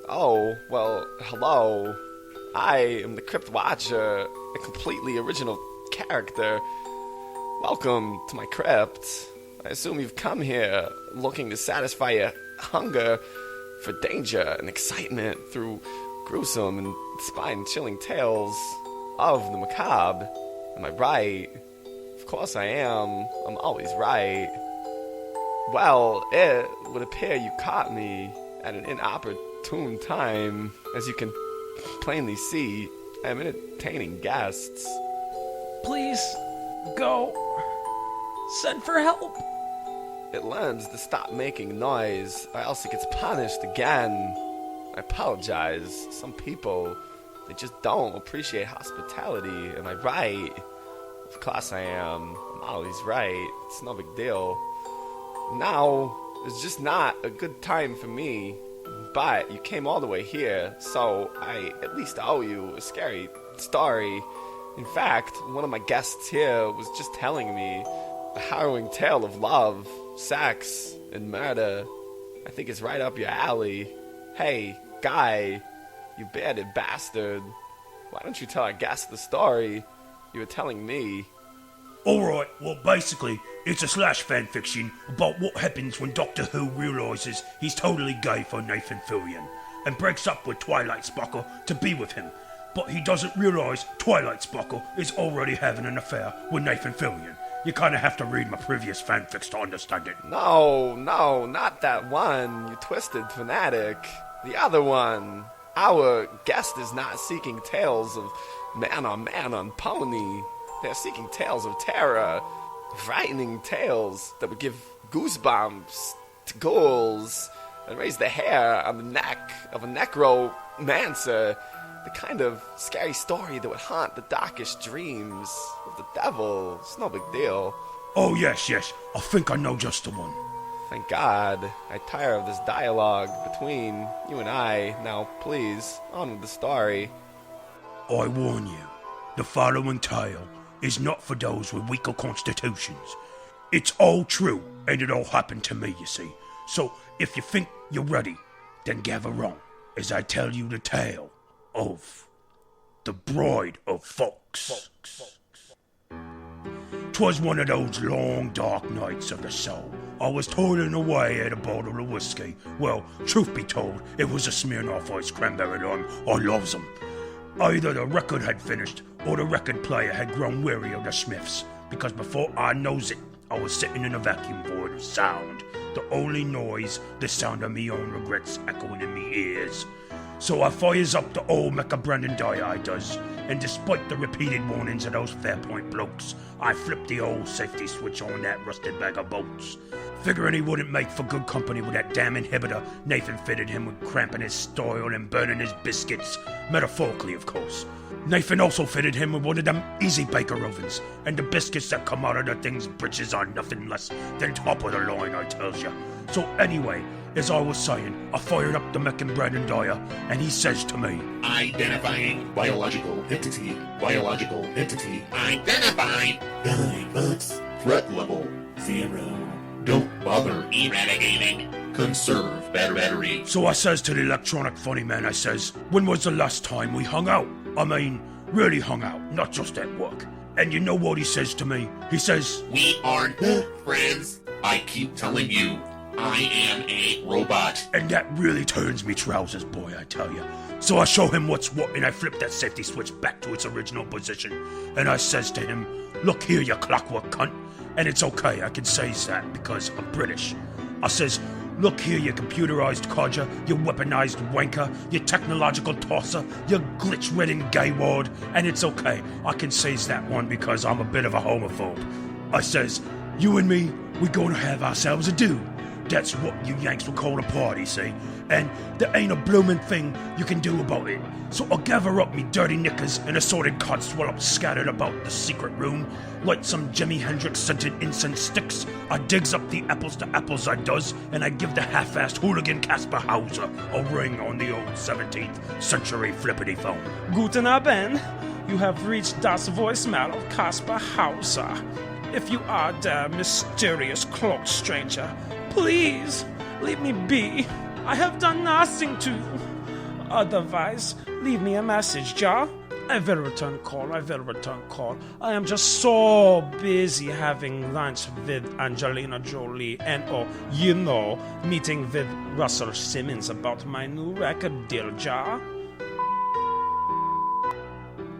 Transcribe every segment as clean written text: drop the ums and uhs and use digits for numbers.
Oh, well, hello. I am the Crypt Watcher, a completely original character. Welcome to my crypt. I assume you've come here looking to satisfy your hunger for danger and excitement through gruesome and spine-chilling tales of the macabre. Am I right? Of course I am. I'm always right. Well, it would appear you caught me at an inopportune time. As you can plainly see, I am entertaining guests. Please, go. Send for help. It learns to stop making noise, or else it gets punished again. I apologize. Some people, they just don't appreciate hospitality. Am I right? Of course I am. I'm always right. It's no big deal. Now is just not a good time for me. But you came all the way here, so I at least owe you a scary story. In fact, one of my guests here was just telling me a harrowing tale of love, sex, and murder. I think it's right up your alley. Hey, guy, you bearded bastard. Why don't you tell our guest the story you were telling me? Alright, well basically, it's a slash fanfiction about what happens when Doctor Who realises he's totally gay for Nathan Fillion and breaks up with Twilight Sparkle to be with him. But he doesn't realise Twilight Sparkle is already having an affair with Nathan Fillion. You kinda have to read my previous fanfics to understand it. No, not that one, you twisted fanatic. The other one. Our guest is not seeking tales of man on pony. They're seeking tales of terror, frightening tales that would give goosebumps to ghouls and raise the hair on the neck of a necromancer. The kind of scary story that would haunt the darkest dreams of the devil. It's no big deal. Oh yes, I think I know just the one. Thank God. I tire of this dialogue between you and I. Now, please, on with the story. I warn you, the following tale is not for those with weaker constitutions. It's all true, and it all happened to me, you see. So, if you think you're ready, then gather round as I tell you the tale of the Bride of Fox. 'Twas one of those long, dark nights of the soul. I was toiling away at a bottle of whiskey. Well, truth be told, it was a Smirnoff Ice Cranberry Lime. I loves them. Either the record had finished, or the record player had grown weary of the Smiths, because before I knows it, I was sitting in a vacuum void of sound. The only noise, the sound of me own regrets echoing in me ears. So I fires up the old Mecha Brandon Dyer I does, and despite the repeated warnings of those Fairpoint blokes, I flipped the old safety switch on that rusted bag of bolts. Figuring he wouldn't make for good company with that damn inhibitor Nathan fitted him with cramping his style and burning his biscuits. Metaphorically, of course. Nathan also fitted him with one of them easy baker ovens, and the biscuits that come out of the thing's britches are nothing less than top of the line, I tells ya. So anyway, as I was saying, I fired up the mech and Brandon Dyer, and he says to me, Identifying biological entity, identified. Fox, threat level 0. Don't bother eradicating. Conserve battery. So I says to the electronic funny man, I says, when was the last time we hung out? I mean, really hung out, not just at work. And you know what he says to me? He says, We aren't friends. I keep telling you, I am a robot. And that really turns me trousers, boy, I tell ya. So I show him what's what, and I flip that safety switch back to its original position. And I says to him, look here, you clockwork cunt. And it's okay, I can say that because I'm British. I says, look here, you computerized codger, you weaponized wanker, you technological tosser, you glitch-ridden gay ward, and it's okay, I can say that one because I'm a bit of a homophobe. I says, you and me, we gonna have ourselves a do. That's what you Yanks would call a party, see? And there ain't a bloomin' thing you can do about it. So I gather up me dirty knickers and assorted codswallops scattered about the secret room, light some Jimi Hendrix-scented incense sticks. I digs up the apples to apples I does, and I give the half-assed hooligan Caspar Hauser a ring on the old 17th century flippity phone. Guten Abend. You have reached das voicemail of Caspar Hauser. If you are the mysterious cloaked stranger, please leave me be. I have done nothing to you. Otherwise, leave me a message, ja? I will return call. I am just so busy having lunch with Angelina Jolie and, meeting with Russell Simmons about my new record deal, ja?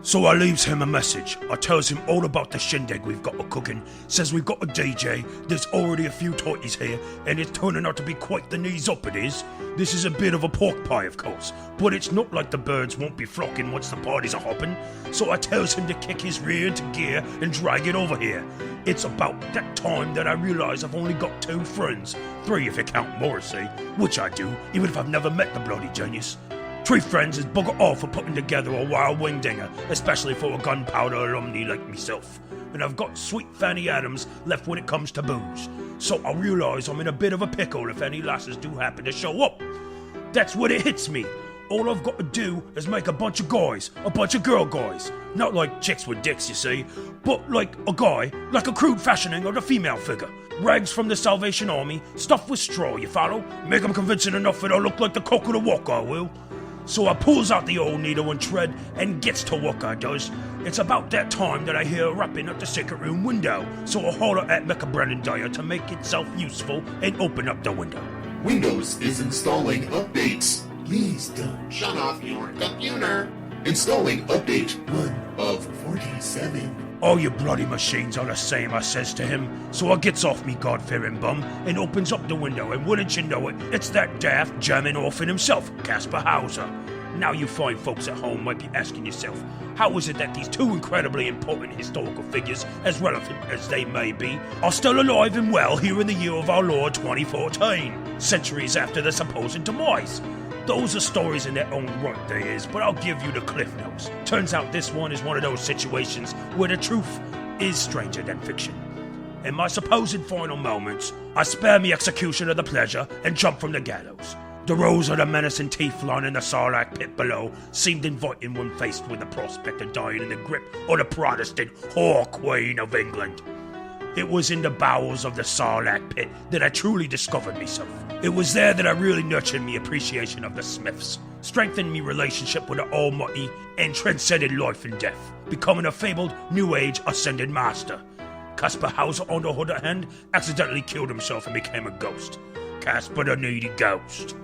So I leaves him a message. I tells him all about the shindig we've got a-cooking. Says we've got a DJ, there's already a few toities here, and it's turning out to be quite the knees up it is. This is a bit of a pork pie, of course, but it's not like the birds won't be flocking once the parties are hopping. So I tells him to kick his rear into gear and drag it over here. It's about that time that I realise I've only got 2 friends. 3 if you count Morrissey, which I do, even if I've never met the bloody genius. 3 friends is bugger all for putting together a wild wing dinger, especially for a gunpowder alumni like myself. And I've got sweet Fanny Addams left when it comes to booze. So I realise I'm in a bit of a pickle if any lasses do happen to show up. That's when it hits me. All I've got to do is make a bunch of guys, a bunch of girl guys. Not like chicks with dicks, you see, but like a guy, like a crude fashioning of a female figure. Rags from the Salvation Army, stuffed with straw, you follow? Make 'em convincing enough that I look like the cock of the walk, I will. So I pulls out the old needle and thread and gets to work, I does. It's about that time that I hear a rapping at the secret room window, so I holler at Mecca Brennan Dyer to make itself useful and open up the window. Windows is installing updates. Please don't shut off your computer. Installing update 1 of 47. All your bloody machines are the same, I says to him. So I gets off me God-fearing bum and opens up the window, and wouldn't you know it, it's that daft German orphan himself, Caspar Hauser. Now you fine folks at home might be asking yourself, how is it that these 2 incredibly important historical figures, as relevant as they may be, are still alive and well here in the year of our Lord 2014, centuries after their supposed demise? Those are stories in their own right, they is, but I'll give you the cliff notes. Turns out this one is one of those situations where the truth is stranger than fiction. In my supposed final moments, I spare me execution of the pleasure and jump from the gallows. The rows of the menacing teeth lining the Sarlacc pit below seemed inviting when faced with the prospect of dying in the grip of the Protestant whore queen of England. It was in the bowels of the Sarlacc pit that I truly discovered myself. It was there that I really nurtured me appreciation of the Smiths, strengthened me relationship with the Almighty, and transcended life and death, becoming a fabled New Age ascended master. Caspar Hauser, on the other hand, accidentally killed himself and became a ghost. Caspar the needy ghost.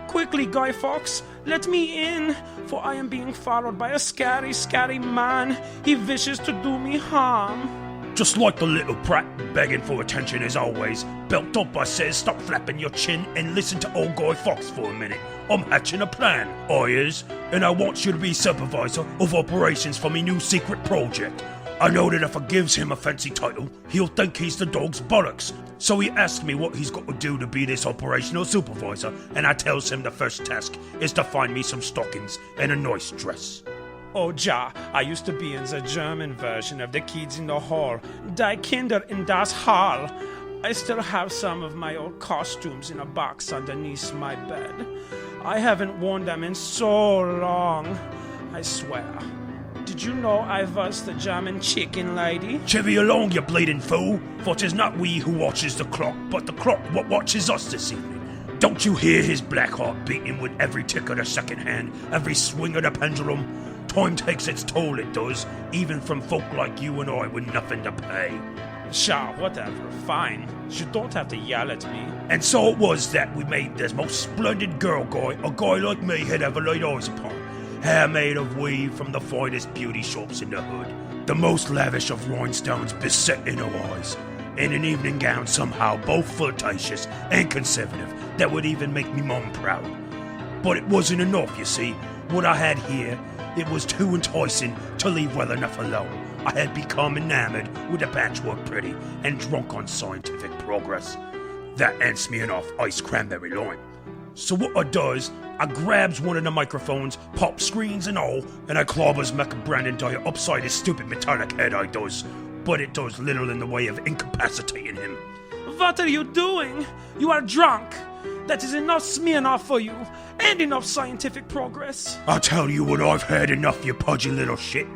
Quickly, Guy Fawkes, let me in, for I am being followed by a scary, scary man. He wishes to do me harm. Just like the little brat begging for attention as always, belt up I says, stop flapping your chin and listen to old Guy Fawkes for a minute. I'm hatching a plan, I is, and I want you to be supervisor of operations for me new secret project. I know that if I gives him a fancy title, he'll think he's the dog's bollocks. So he asks me what he's got to do to be this operational supervisor, and I tells him the first task is to find me some stockings and a nice dress. Oh ja, I used to be in the German version of the Kids in the Hall, Die Kinder in das Hall. I still have some of my old costumes in a box underneath my bed. I haven't worn them in so long, I swear. Did you know I was the German chicken lady? Chivvy along, you bleeding fool, for 'tis not we who watches the clock, but the clock what watches us this evening. Don't you hear his black heart beating with every tick of the second hand, every swing of the pendulum? Time takes its toll, it does, even from folk like you and I with nothing to pay. Sure, whatever, fine. You don't have to yell at me. And so it was that we made the most splendid girl guy a guy like me had ever laid eyes upon. Hair made of weave from the finest beauty shops in the hood. The most lavish of rhinestones beset in her eyes. In an evening gown somehow both flirtatious and conservative that would even make me mum proud. But it wasn't enough, you see. What I had here, it was too enticing to leave well enough alone. I had become enamored with the patchwork pretty and drunk on scientific progress. That ants me enough iced cranberry lime. So what I does, I grabs one of the microphones, pop screens and all, and I clobbers Mecca Brandon Dyer upside his stupid metallic head, I does. But it does little in the way of incapacitating him. What are you doing? You are drunk. That is enough Smirnoff for you, and enough scientific progress. I'll tell you what, I've had enough, you pudgy little shit.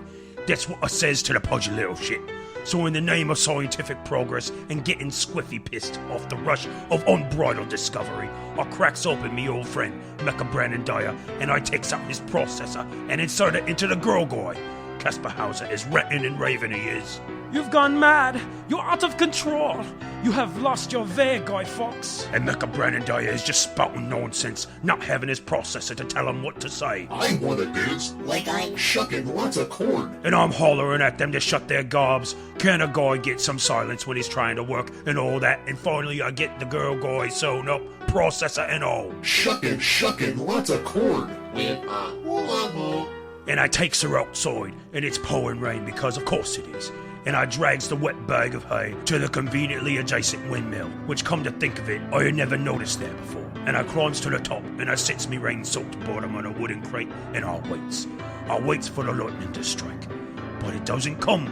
That's what I says to the pudgy little shit. So in the name of scientific progress and getting squiffy pissed off the rush of unbridled discovery, I cracks open me old friend, Mecha Brandon Dyer, and I takes out his processor and insert it into the girl guy. Casper Hauser is ranting and raving, he is. You've gone mad. You're out of control. You have lost your way, Guy Fawkes. And Mecha Brandon Dyer is just spouting nonsense, not having his processor to tell him what to say. I wanna dance like I'm shucking lots of corn. And I'm hollering at them to shut their gobs. Can a guy get some silence when he's trying to work and all that? And finally I get the girl guy sewn up, processor and all. Shucking lots of corn. With a hula hoop. And I takes her outside, and it's pouring rain because of course it is. And I drags the wet bag of hay to the conveniently adjacent windmill, which come to think of it, I had never noticed there before. And I climbs to the top, and I sits me rain-soaked bottom on a wooden crate, and I waits. I waits for the lightning to strike, but it doesn't come.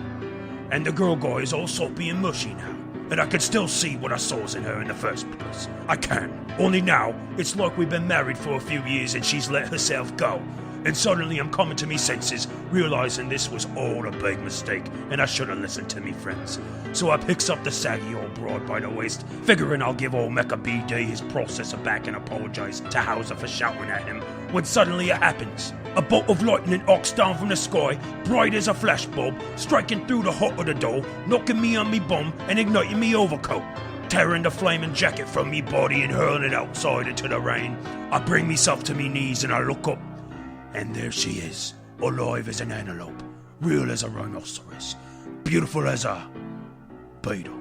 And the girl guy is all soapy and mushy now, and I can still see what I saws in her in the first place. I can. Only now, it's like we've been married for a few years and she's let herself go. And suddenly I'm coming to me senses, realizing this was all a big mistake, and I should have listened to me friends. So I picks up the saggy old broad by the waist, figuring I'll give old Mecha BD his processor back and apologize to Hauser for shouting at him, when suddenly it happens. A bolt of lightning arcs down from the sky, bright as a flashbulb, striking through the heart of the door, knocking me on me bum and igniting me overcoat. Tearing the flaming jacket from me body and hurling it outside into the rain. I bring myself to me knees and I look up. And there she is, alive as an antelope, real as a rhinoceros, beautiful as a beetle.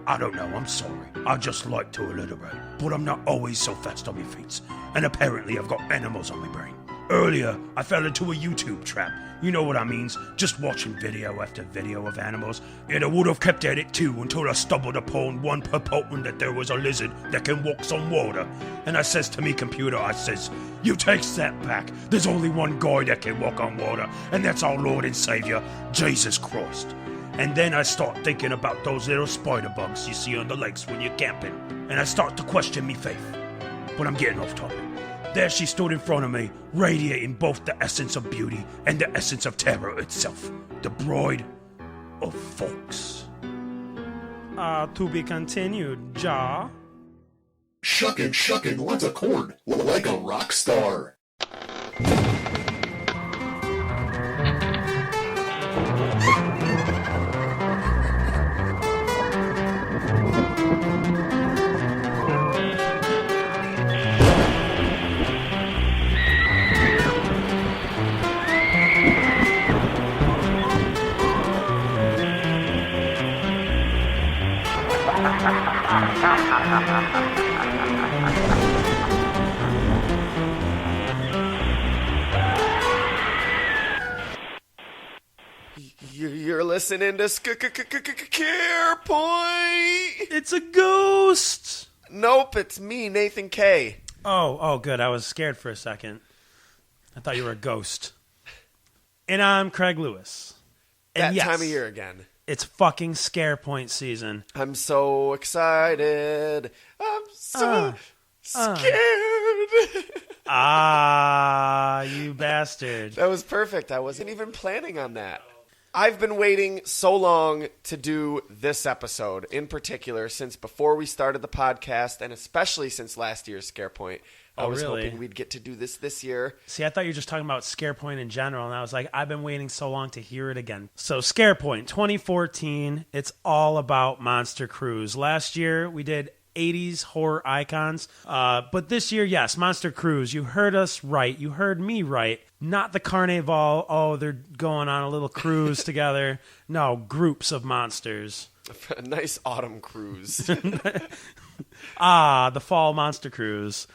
I don't know, I'm sorry. I just like to alliterate, but I'm not always so fast on my feet. And apparently I've got animals on my brain. Earlier, I fell into a YouTube trap. You know what I means, just watching video after video of animals. And I would have kept at it too until I stumbled upon one purporting that there was a lizard that can walk on water. And I says to me computer, I says, you takes that back. There's only one guy that can walk on water, and that's our Lord and Savior, Jesus Christ. And then I start thinking about those little spider bugs you see on the lakes when you're camping. And I start to question me faith. But I'm getting off topic. There she stood in front of me, radiating both the essence of beauty and the essence of terror itself. The bride of Fawkes. To be continued, Ja. Shucking lots of corn. Like a rock star. You're listening to Care Point. It's a ghost. Nope, it's me, Nathan K. Oh, good. I was scared for a second. I thought you were a ghost. And I'm Craig Lewis. And That yes, time of year again. It's fucking Scare Point season. I'm so excited. I'm so scared. You bastard. That was perfect. I wasn't even planning on that. I've been waiting so long to do this episode, in particular, since before we started the podcast, and especially since last year's Scare Point. I was really? hoping we'd get to do this year. See, I thought you were just talking about Scare Point in general, and I was like, I've been waiting so long to hear it again. So Scare Point 2014, it's all about Monster Cruise. Last year, we did 80s horror icons. But this year, yes, Monster Cruise. You heard us right. You heard me right. Not the Carnival. Oh, they're going on a little cruise together. No, groups of monsters. A nice autumn cruise. The fall Monster Cruise.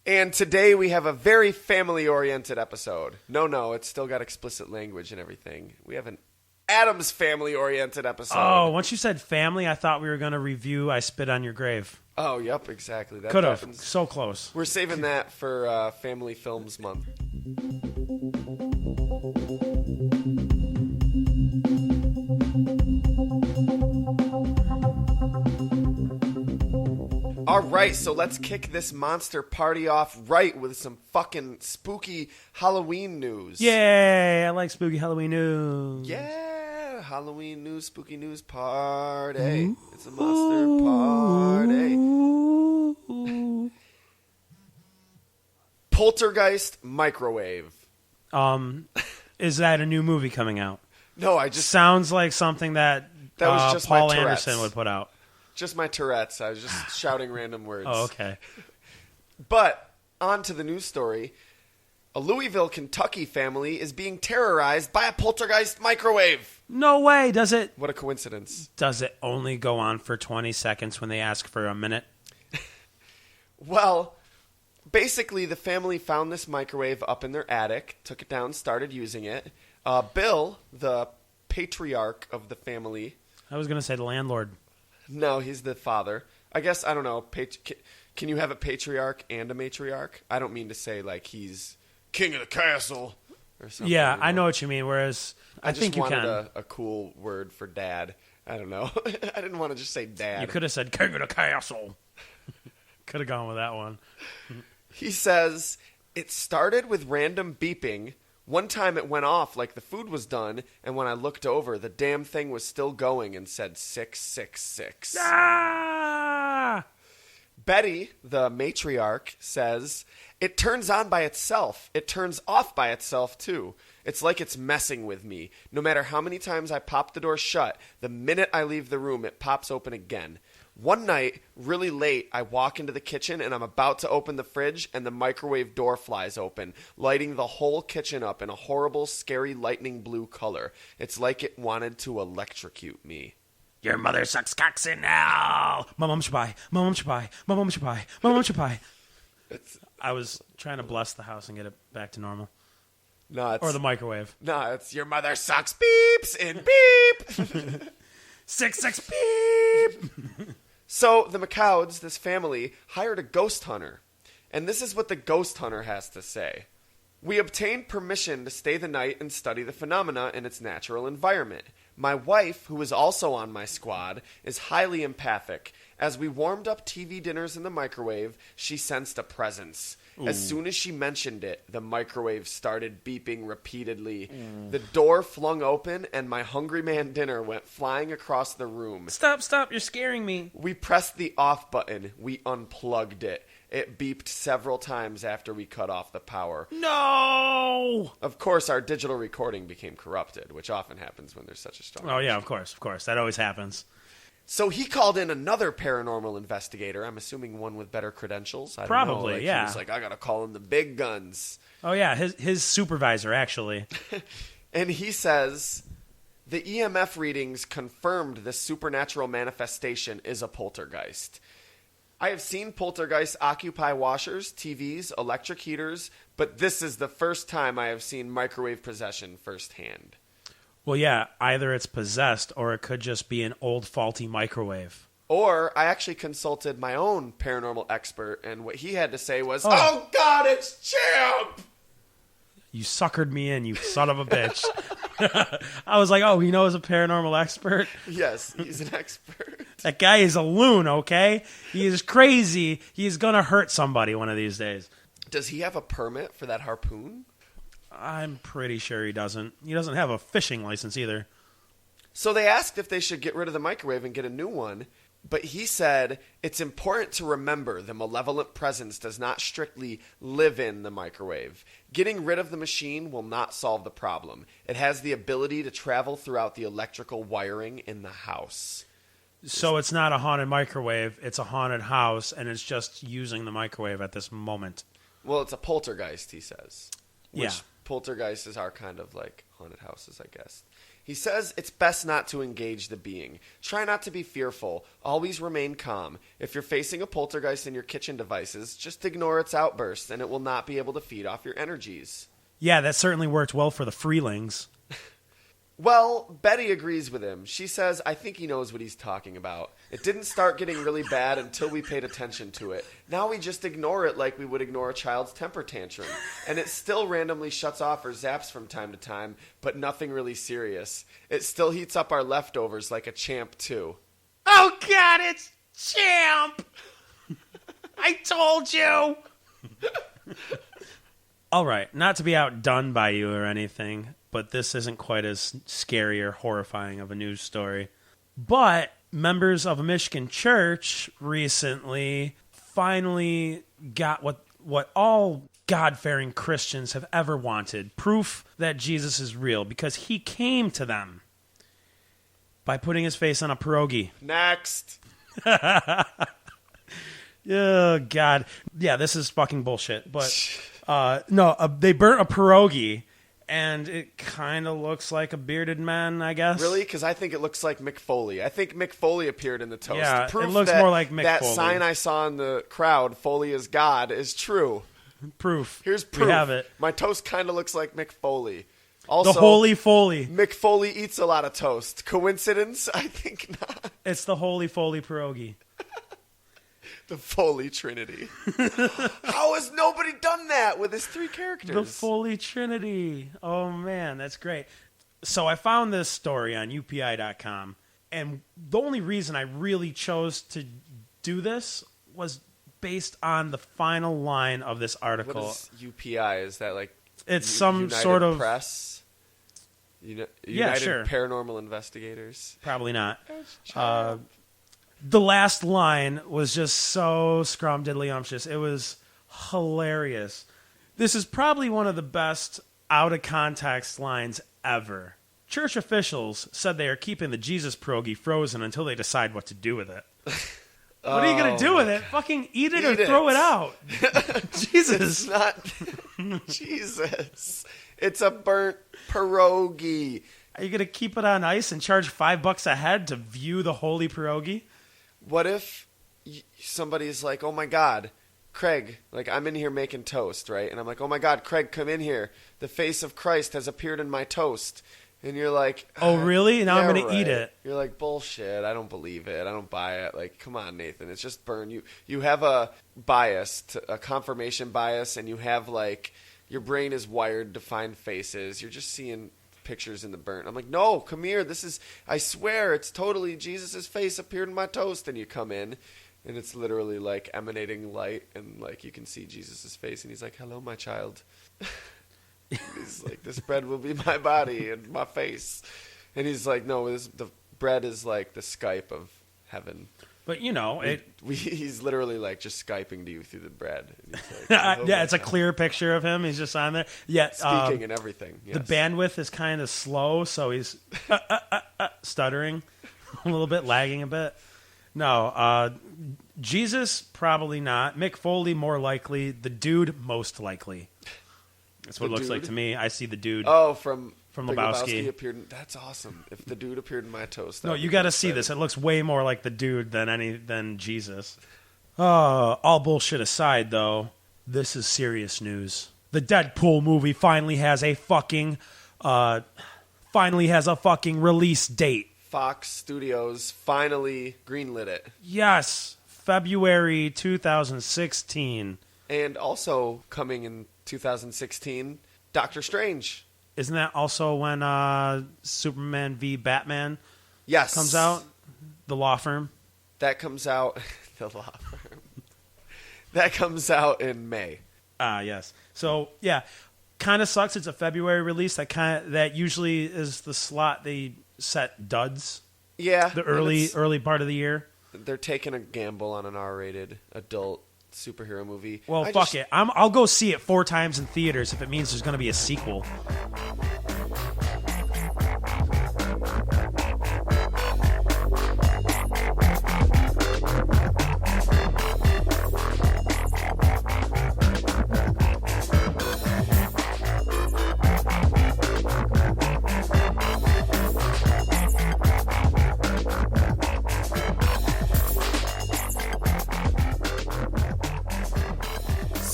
And today we have a very family-oriented episode. No, it's still got explicit language and everything. We have an Addams Family-oriented episode. Oh, once you said family, I thought we were going to review I Spit on Your Grave. Oh, yep, exactly. That Could have. happens. So close. We're saving that for Family Films Month. All right, so let's kick this monster party off right with some fucking spooky Halloween news. Yay! I like spooky Halloween news. Yeah, Halloween news, spooky news party. It's a monster party. Poltergeist microwave. Is that a new movie coming out? No, I just... Sounds like something that was just Paul my Tourette's. Anderson would put out. Just my Tourette's. I was just shouting random words. Oh, okay. But, on to the news story. A Louisville, Kentucky family is being terrorized by a poltergeist microwave. No way. Does it What a coincidence. only go on for 20 seconds when they ask for a minute? Well, basically, the family found this microwave up in their attic, took it down, started using it. Bill, the patriarch of the family... I was going to say the landlord. No, he's the father. I guess, I don't know, can you have a patriarch and a matriarch? I don't mean to say, like, he's king of the castle or something. Yeah, I know what you mean, whereas I think you just can. wanted a cool word for dad. I don't know. I didn't want to just say dad. You could have said king of the castle. Could have gone with that one. He says, it started with random beeping. One time it went off like the food was done, and when I looked over, the damn thing was still going and said 666. Ah! Betty, the matriarch, says, it turns on by itself. It turns off by itself, too. It's like it's messing with me. No matter how many times I pop the door shut, the minute I leave the room, it pops open again. One night, really late, I walk into the kitchen and I'm about to open the fridge and the microwave door flies open, lighting the whole kitchen up in a horrible, scary lightning blue color. It's like it wanted to electrocute me. Your mother sucks cocks in now. My mom should buy. My mom should buy. My mom should buy. My mom should buy. I was trying to bless the house and get it back to normal. No, it's, Or the microwave. No, it's your mother sucks beeps and beep. 6 beep. So the McCouds, this family, hired a ghost hunter. And this is what the ghost hunter has to say. We obtained permission to stay the night and study the phenomena in its natural environment. My wife, who is also on my squad, is highly empathic. As we warmed up TV dinners in the microwave, she sensed a presence. Ooh. As soon as she mentioned it, the microwave started beeping repeatedly. The door flung open, and my Hungry Man dinner went flying across the room. Stop, you're scaring me. We pressed the off button. We unplugged it. It beeped several times after we cut off the power. No! Of course, our digital recording became corrupted, which often happens when there's such a strong... Oh, yeah, of course. That always happens. So he called in another paranormal investigator. I'm assuming one with better credentials. I don't Probably, know. Like, yeah. He was like, I got to call in the big guns. Oh, yeah, his supervisor, actually. And he says, the EMF readings confirmed this supernatural manifestation is a poltergeist. I have seen poltergeists occupy washers, TVs, electric heaters, but this is the first time I have seen microwave possession firsthand. Well, yeah, either it's possessed or it could just be an old faulty microwave. Or I actually consulted my own paranormal expert, and what he had to say was, oh God, it's Champ! You suckered me in, you son of a bitch. I was like, oh, he knows a paranormal expert? Yes, he's an expert. That guy is a loon, okay? He is crazy. He's going to hurt somebody one of these days. Does he have a permit for that harpoon? I'm pretty sure he doesn't. He doesn't have a fishing license either. So they asked if they should get rid of the microwave and get a new one, but he said it's important to remember the malevolent presence does not strictly live in the microwave. Getting rid of the machine will not solve the problem. It has the ability to travel throughout the electrical wiring in the house. So it's not a haunted microwave, it's a haunted house, and it's just using the microwave at this moment. Well, it's a poltergeist, he says. Which Yeah. poltergeist is our kind of like haunted houses, I guess. He says it's best not to engage the being. Try not to be fearful. Always remain calm. If you're facing a poltergeist in your kitchen devices, just ignore its outbursts and it will not be able to feed off your energies. Yeah, that certainly worked well for the Freelings. Well, Betty agrees with him. She says, I think he knows what he's talking about. It didn't start getting really bad until we paid attention to it. Now we just ignore it like we would ignore a child's temper tantrum. And it still randomly shuts off or zaps from time to time, but nothing really serious. It still heats up our leftovers like a champ, too. Oh, God, it's Champ! I told you! All right, not to be outdone by you or anything, but this isn't quite as scary or horrifying of a news story. But members of a Michigan church recently finally got what all God-fearing Christians have ever wanted, proof that Jesus is real, because he came to them by putting his face on a pierogi. Next. Oh, God. Yeah, this is fucking bullshit. But, they burnt a pierogi, and it kind of looks like a bearded man, I guess. Really? Because I think it looks like Mick Foley. I think Mick Foley appeared in the toast. Yeah, Proof it looks that, more like Mick that Foley. sign I saw in the crowd, Foley is God, is true. Proof. Here's proof. We have it. My toast kind of looks like Mick Foley. Also, The Holy Foley. Mick Foley eats a lot of toast. Coincidence? I think not. It's the Holy Foley pierogi. The Foley Trinity. How has nobody done that with his 3 characters? The Foley Trinity. Oh, man, that's great. So I found this story on UPI.com, and the only reason I really chose to do this was based on the final line of this article. What is UPI? Is that like It's some United sort of Press? United sure. Paranormal Investigators? Probably not. The last line was just so scrumdiddlyumptious. It was hilarious. This is probably one of the best out-of-context lines ever. Church officials said they are keeping the Jesus pierogi frozen until they decide what to do with it. What are you going to do with it? Fucking eat it or throw it out. Jesus. It's not Jesus. It's a burnt pierogi. Are you going to keep it on ice and charge $5 a head to view the holy pierogi? What if somebody's like, oh my God, Craig, like I'm in here making toast, right? And I'm like, oh my God, Craig, come in here. The face of Christ has appeared in my toast. And you're like, oh, really? Now yeah, I'm going to eat it. You're like, bullshit. I don't believe it. I don't buy it. Like, come on, Nathan. It's just burn. You have a bias, a confirmation bias, and you have like, your brain is wired to find faces. You're just seeing pictures in the burnt. I'm like, no, come here. This is, I swear, it's totally Jesus' face appeared in my toast. And you come in, and it's literally like emanating light, and like you can see Jesus' face, and he's like, hello, my child. He's like, this bread will be my body and my face. And he's like, no, the bread is like the Skype of heaven. But, you know, he's literally like just Skyping to you through the bread. And he's like, yeah, it's a clear picture of him. He's just on there. Yeah, speaking and everything. Yes. The bandwidth is kind of slow, so he's stuttering a little bit, lagging a bit. No, Jesus, probably not. Mick Foley, more likely. The dude, most likely. That's what it looks like to me. I see the dude. Oh, from Lebowski. Appeared. That's awesome. If the dude appeared in my toast. No, you got to see this. It looks way more like the dude than Jesus. All bullshit aside, though, this is serious news. The Deadpool movie finally has a fucking release date. Fox Studios finally greenlit it. Yes, February 2016. And also coming in 2016, Doctor Strange. Isn't that also when Superman v. Batman comes out? The law firm? That comes out... the law firm. That comes out in May. Yes. So, yeah, kind of sucks. It's a February release. That usually is the slot they set duds. Yeah. The early part of the year. They're taking a gamble on an R-rated adult superhero movie. Well, fuck it. I'll go see it 4 times in theaters if it means there's going to be a sequel.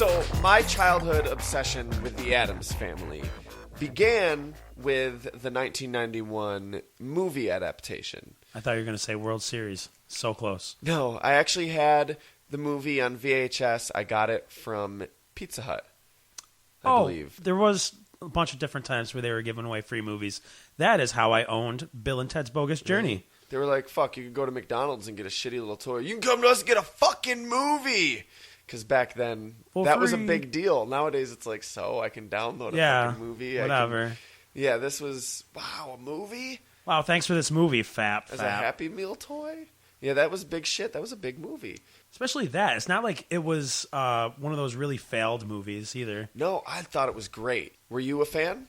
So, my childhood obsession with the Addams Family began with the 1991 movie adaptation. I thought you were going to say World Series. So close. No, I actually had the movie on VHS. I got it from Pizza Hut, I believe. There was a bunch of different times where they were giving away free movies. That is how I owned Bill and Ted's Bogus Journey. They were like, fuck, you could go to McDonald's and get a shitty little toy. You can come to us and get a fucking movie! Because back then, that was a big deal. Nowadays, it's like, so I can download a fucking movie. Whatever. Yeah, this was, wow, a movie? Wow, thanks for this movie, Fap. As a Happy Meal toy? Yeah, that was big shit. That was a big movie. Especially that. It's not like it was one of those really failed movies either. No, I thought it was great. Were you a fan?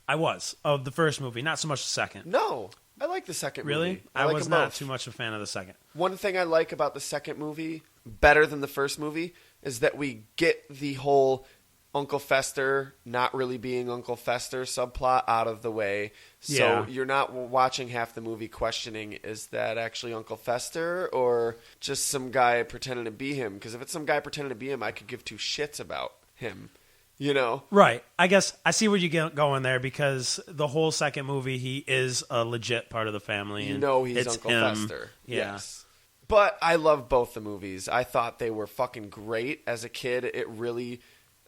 I was, of the first movie, not so much the second. No, I like the second movie. Really? I I like was them not both. too much a fan of the second. One thing I like about the second movie, better than the first movie, is that we get the whole Uncle Fester not really being Uncle Fester subplot out of the way. So Yeah. you're not watching half the movie questioning, is that actually Uncle Fester or just some guy pretending to be him? Because if it's some guy pretending to be him, I could give two shits about him. You know? Right. I guess I see where you're going there because the whole second movie, he is a legit part of the family. You and know he's it's Uncle him. Fester. Yeah. Yes. But I love both the movies. I thought they were fucking great. As a kid, it really...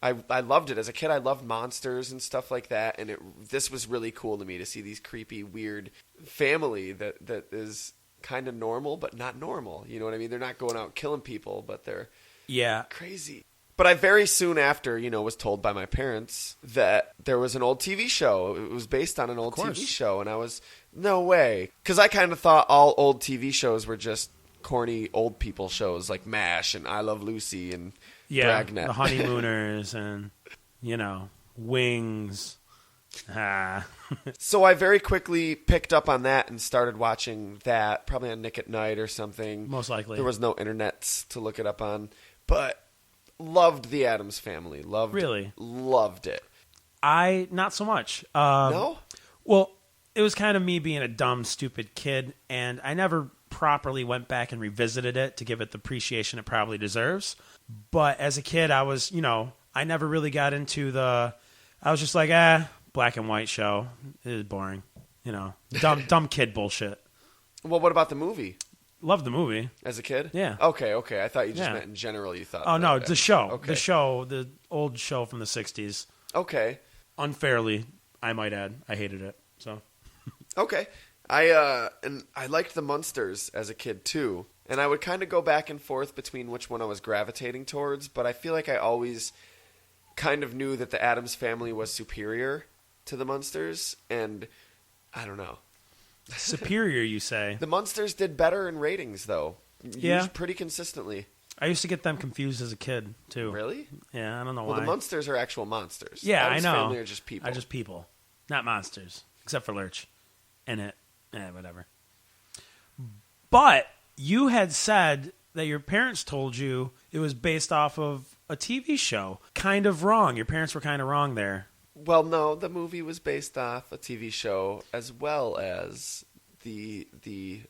I loved it. As a kid, I loved monsters and stuff like that, and this was really cool to me to see these creepy, weird family that is kind of normal, but not normal. You know what I mean? They're not going out killing people, but they're Yeah. crazy. But I very soon after, was told by my parents that there was an old TV show. It was based on an old TV show, and I was, no way. Because I kind of thought all old TV shows were just corny old people shows like MASH and I Love Lucy and Dragnet. The Honeymooners and, Wings. So I very quickly picked up on that and started watching that, probably on Nick at Night or something. Most likely. There was no internets to look it up on. But loved the Addams Family. Really? Loved it. I, not so much. No? Well, it was kind of me being a dumb, stupid kid, and I never properly went back and revisited it to give it the appreciation it probably deserves. But as a kid, I was, I never really got into I was just like, black and white show. It is boring. Dumb kid bullshit. Well, what about the movie? Loved the movie. As a kid? Yeah. Okay. I thought you just Yeah. meant in general you thought. Oh, no, that. the show. Okay. The old show from the 60s. Okay. Unfairly, I might add. I hated it. So. Okay. I liked the Munsters as a kid too. And I would kind of go back and forth between which one I was gravitating towards, but I feel like I always kind of knew that the Addams Family was superior to the Munsters, and I don't know. Superior, you say? The Munsters did better in ratings, though. Yeah. Pretty consistently. I used to get them confused as a kid, too. Really? Yeah, I don't know Well, why. the Munsters are actual monsters. Yeah, Addams I know. Family are just people. Are just people, not monsters, except for Lurch. And it, whatever. But you had said that your parents told you it was based off of a TV show. Kind of wrong. Your parents were kind of wrong there. Well, no, the movie was based off a TV show as well as the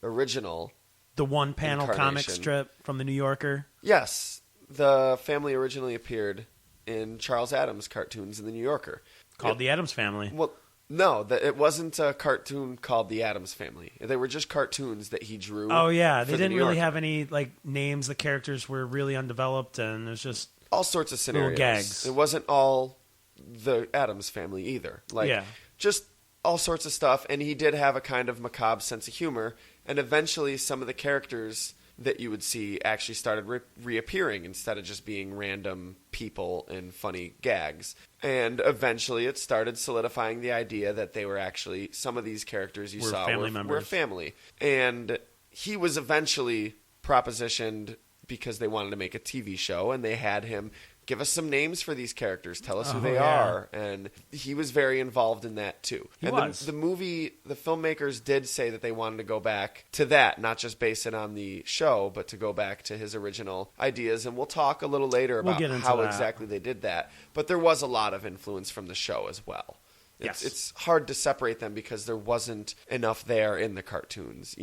original. The one-panel comic Incarnation. strip from the New Yorker. Yes, the family originally appeared in Charles Addams cartoons in the New Yorker. Called The Addams Family. Well, no, it wasn't a cartoon called The Addams Family. They were just cartoons that he drew. Oh, yeah. for They the didn't New really Yorker. have any names. The characters were really undeveloped, and it was just... All sorts of scenarios. Little gags. It wasn't all the Addams Family either. Yeah. Just all sorts of stuff. And he did have a kind of macabre sense of humor. And eventually some of the characters that you would see actually started reappearing instead of just being random people and funny gags. And eventually it started solidifying the idea that they were actually, some of these characters you Were saw family were members. family. And he was eventually propositioned because they wanted to make a TV show, and they had him give us some names for these characters, tell us who they are, and he was very involved in that too. He and was. The movie, the filmmakers did say that they wanted to go back to that, not just base it on the show, but to go back to his original ideas, and we'll talk a little later We'll about get into how that. exactly they did that. But there was a lot of influence from the show as well. Yes. It's hard to separate them because there wasn't enough there in the cartoons,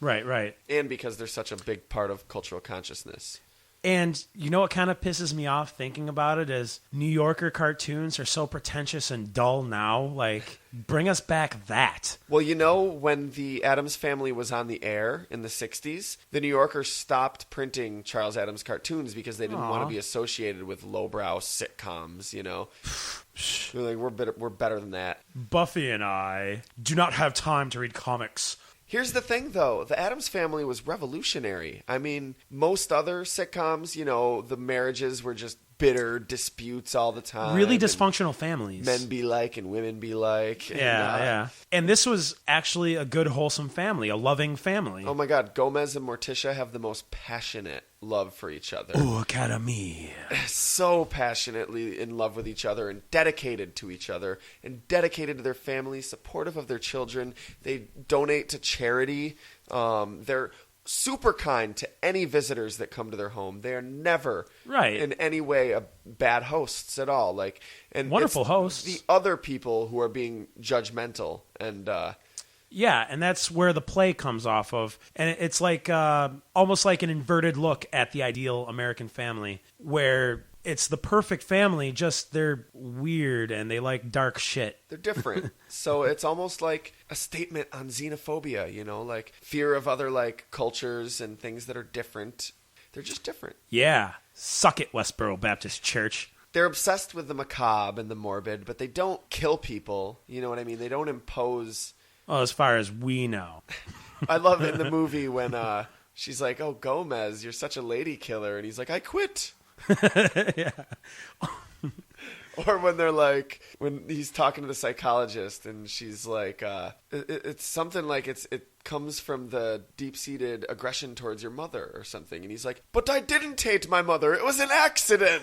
Right. and because they're such a big part of cultural consciousness. And you know what kind of pisses me off thinking about it is New Yorker cartoons are so pretentious and dull now. Like, bring us back that. Well, when the Addams Family was on the air in the 60s, the New Yorker stopped printing Charles Addams cartoons because they didn't want to be associated with lowbrow sitcoms, They're like, we're better than that. Buffy and I do not have time to read comics. Here's the thing, though. The Addams Family was revolutionary. I mean, most other sitcoms, the marriages were just bitter disputes all the time. Really dysfunctional families. Men be like and women be like. Yeah. And this was actually a good, wholesome family, a loving family. Oh my God, Gomez and Morticia have the most passionate love for each other. Oh, Academy. So passionately in love with each other and dedicated to each other and dedicated to their family, supportive of their children. They donate to charity. They're super kind to any visitors that come to their home. They are never in any way bad hosts at all. And wonderful hosts. The other people who are being judgmental and yeah, and that's where the play comes off of. And it's like almost like an inverted look at the ideal American family, where it's the perfect family, just they're weird and they like dark shit. They're different. So it's almost like a statement on xenophobia, like fear of other cultures and things that are different. They're just different. Yeah. Suck it, Westboro Baptist Church. They're obsessed with the macabre and the morbid, but they don't kill people. You know what I mean? They don't impose... Well, as far as we know. I love in the movie when she's like, "Oh, Gomez, you're such a lady killer," and he's like, "I quit." Yeah. Or when he's talking to the psychologist and she's like, it's something like it comes from the deep-seated aggression towards your mother or something. And he's like, "But I didn't hate my mother. It was an accident."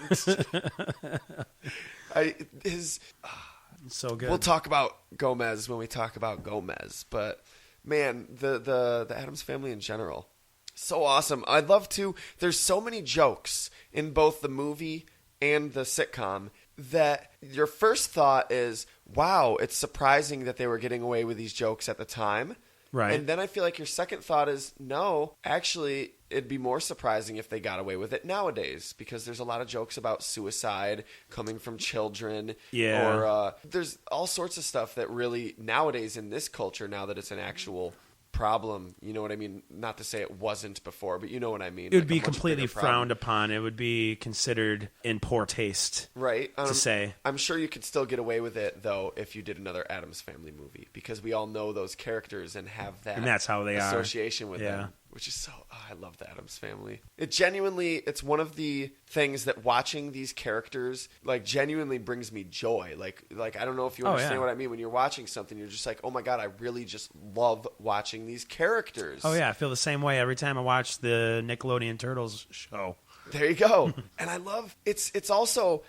So good. We'll talk about Gomez when we talk about Gomez. But, man, the Addams Family in general, so awesome. I'd love to. There's so many jokes in both the movie and the sitcom that your first thought is, wow, it's surprising that they were getting away with these jokes at the time. Right. And then I feel like your second thought is, no, actually, it'd be more surprising if they got away with it nowadays, because there's a lot of jokes about suicide coming from children. Yeah. Or there's all sorts of stuff that really nowadays in this culture, now that it's an actual problem, you know what I mean? Not to say it wasn't before, but you know what I mean. It would be completely frowned upon. It would be considered in poor taste. Right. To say. I'm sure you could still get away with it, though, if you did another Addams Family movie, because we all know those characters and have that and that's how they association with them. Which is so... Oh, I love the Addams Family. It's one of the things that watching these characters, genuinely brings me joy. I don't know if you understand what I mean. When you're watching something, you're just like, oh my God, I really just love watching these characters. Oh, yeah. I feel the same way every time I watch the Nickelodeon Turtles show. There you go. And I love... It's also...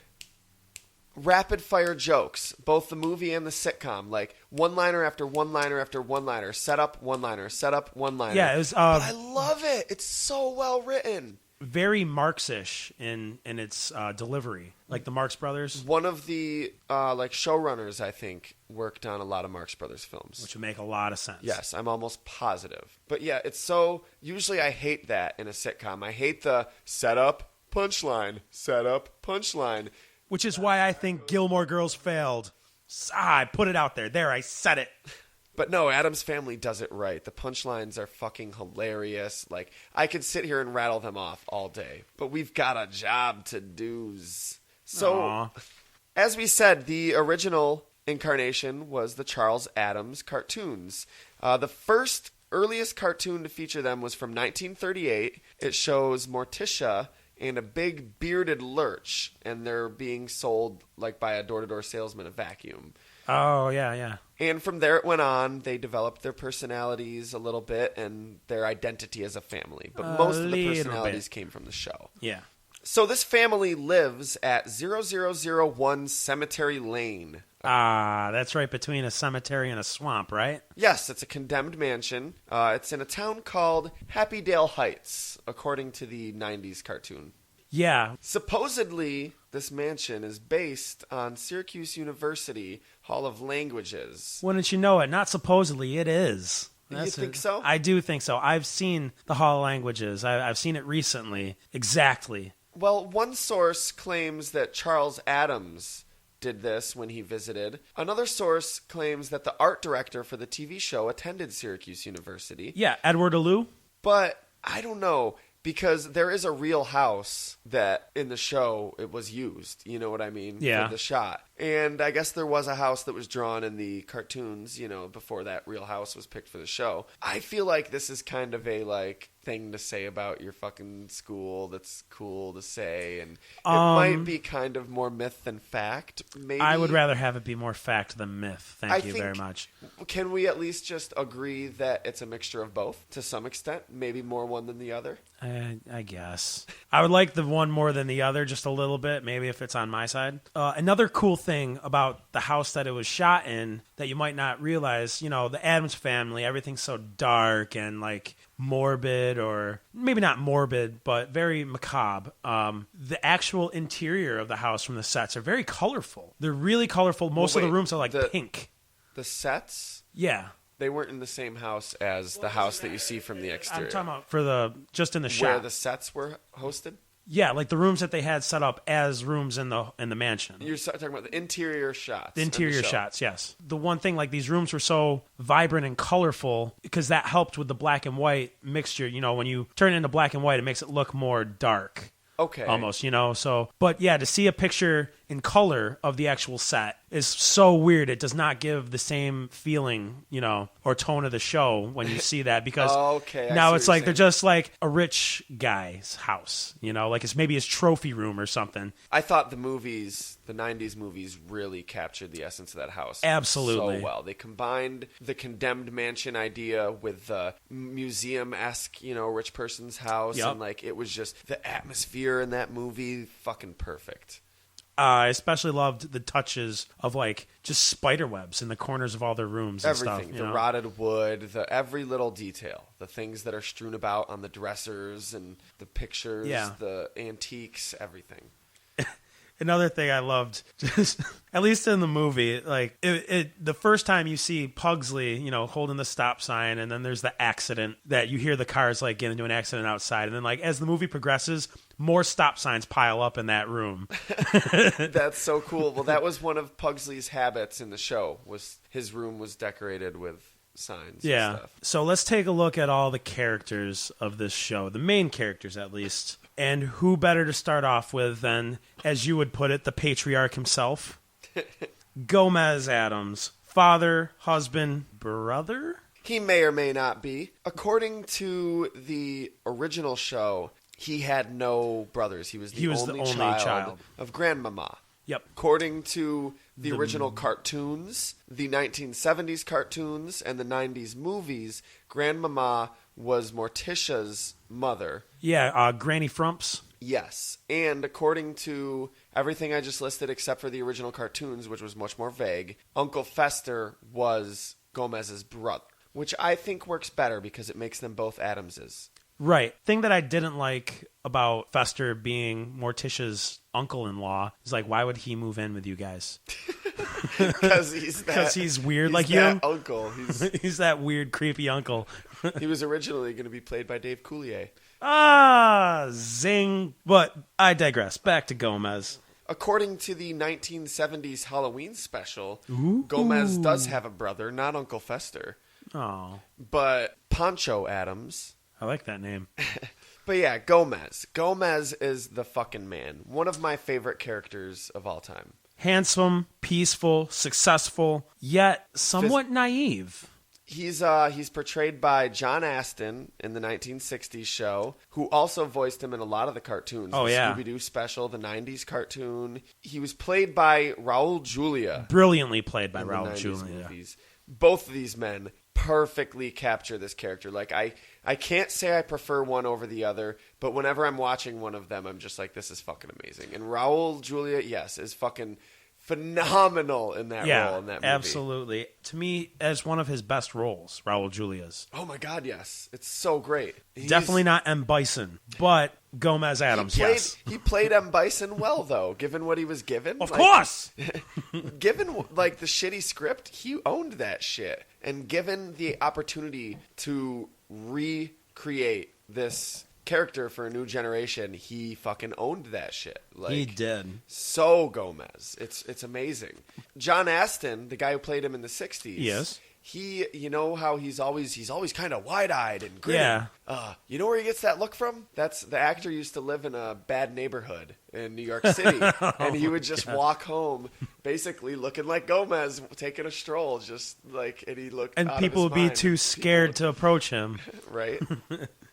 rapid fire jokes, both the movie and the sitcom, one-liner after one-liner after one-liner, set up one-liner, set up one-liner. Yeah, it was. But I love it. It's so well written. Very Marx-ish in its delivery, like the Marx Brothers. One of the showrunners, I think, worked on a lot of Marx Brothers films, which would make a lot of sense. Yes, I'm almost positive. But yeah, it's so. Usually, I hate that in a sitcom. I hate the set up punchline, set up punchline. Which is why I think Gilmore Girls failed. I put it out there. There, I said it. But no, Addams Family does it right. The punchlines are fucking hilarious. I could sit here and rattle them off all day. But we've got a job to do. So, as we said, the original incarnation was the Charles Addams cartoons. The earliest cartoon to feature them was from 1938. It shows Morticia and a big bearded Lurch, and they're being sold by a door-to-door salesman a vacuum. Oh, yeah. And from there it went on. They developed their personalities a little bit and their identity as a family. But most of the personalities came from the show. Yeah. So this family lives at 0001 Cemetery Lane. That's right between a cemetery and a swamp, right? Yes, it's a condemned mansion. It's in a town called Happydale Heights, according to the 90s cartoon. Yeah. Supposedly, this mansion is based on Syracuse University Hall of Languages. Wouldn't you know it? Not supposedly, it is. You think so? I do think so. I've seen the Hall of Languages. I've seen it recently. Exactly. Well, one source claims that Charles Addams did this when he visited. Another source claims that the art director for the TV show attended Syracuse University. Yeah, Edward Alou. But I don't know, because there is a real house that in the show it was used, you know what I mean? Yeah. For the shot. And I guess there was a house that was drawn in the cartoons, before that real house was picked for the show. I feel like this is kind of a thing to say about your fucking school that's cool to say, and it might be kind of more myth than fact, maybe. I would rather have it be more fact than myth. Thank you think, very much. Can we at least just agree that it's a mixture of both to some extent? Maybe more one than the other? I guess. I would like the one more than the other just a little bit, maybe if it's on my side. Another cool thing about the house that it was shot in that you might not realize, you know, the Addams Family, everything's so dark and like morbid, or maybe not morbid, but very macabre. The actual interior of the house from the sets are very colorful. They're really colorful. Most of the rooms are like pink. The sets? Yeah. They weren't in the same house as the house that you see from the exterior. I'm talking about for just in the shot. Where the sets were hosted? Yeah, like the rooms that they had set up as rooms in the mansion. You're talking about the interior shots. The interior shots, yes. The one thing, like these rooms were so vibrant and colorful because that helped with the black and white mixture. You know, when you turn it into black and white, it makes it look more dark. Okay. Almost, you know. So, but yeah, to see a picture in color of the actual set is so weird. It does not give the same feeling, you know, or tone of the show when you see that, because now it's like they're just like a rich guy's house, you know, like it's maybe his trophy room or something. I thought the 90s movies really captured the essence of that house. Absolutely. So well. They combined the condemned mansion idea with the museum-esque, you know, rich person's house. Yep. And like it was just the atmosphere in that movie, fucking perfect. I especially loved the touches of like just spider webs in the corners of all their rooms and Everything. stuff. The rotted wood, every little detail, the things that are strewn about on the dressers and the pictures, the antiques, everything. Another thing I loved, just at least in the movie, like the first time you see Pugsley, you know, holding the stop sign, and then there's the accident that you hear the cars like get into an accident outside, and then like as the movie progresses, more stop signs pile up in that room. That's so cool. Well, that was one of Pugsley's habits in the show. Was his room was decorated with signs. Yeah. And stuff. So let's take a look at all the characters of this show, the main characters at least. And who better to start off with than, as you would put it, the patriarch himself? Gomez Addams. Father, husband, brother? He may or may not be. According to the original show, he had no brothers. He was the only child of Grandmama. Yep. According to the original cartoons, the 1970s cartoons, and the 90s movies, Grandmama was Morticia's mother. Yeah, Granny Frumps. Yes. And according to everything I just listed except for the original cartoons, which was much more vague, Uncle Fester was Gomez's brother, which I think works better because it makes them both Addamses. Right. Thing that I didn't like about Fester being Morticia's uncle-in-law is like, why would he move in with you guys? Because he's weird, he's like that you. Uncle. He's that weird, creepy uncle. He was originally going to be played by Dave Coulier. Zing. But I digress. Back to Gomez. According to the 1970s Halloween special, Gomez does have a brother, not Uncle Fester. Oh. But Pancho Addams. I like that name. But yeah, Gomez. Gomez is the fucking man. One of my favorite characters of all time. Handsome, peaceful, successful, yet somewhat naive. He's portrayed by John Astin in the 1960s show, who also voiced him in a lot of the cartoons. Oh, the yeah. Scooby-Doo special, the 90s cartoon. He was played by Raul Julia. Brilliantly played by in Raul the 90s Julia. Movies. Both of these men perfectly capture this character. Like, I can't say I prefer one over the other, but whenever I'm watching one of them, I'm just like, this is fucking amazing. And Raul Julia, yes, is fucking phenomenal in that role in that movie. Absolutely. To me, as one of his best roles, Raul Julia's. Oh my God, yes. It's so great. Definitely not M. Bison, but Gomez Addams, yes. He played M. Bison well, though, given what he was given. Of course! Given, like, the shitty script, he owned that shit. And given the opportunity to recreate this character for a new generation, he fucking owned that shit. Like, he did. So Gomez. It's amazing. John Astin, the guy who played him in the 60s. Yes. He, you know how he's always kind of wide-eyed and gritty. Yeah. You know where he gets that look from? That's the actor used to live in a bad neighborhood in New York City, and he would just walk home, basically looking like Gomez, taking a stroll, just like, and he looked. And out people of would his be mind. too scared to approach him. Right.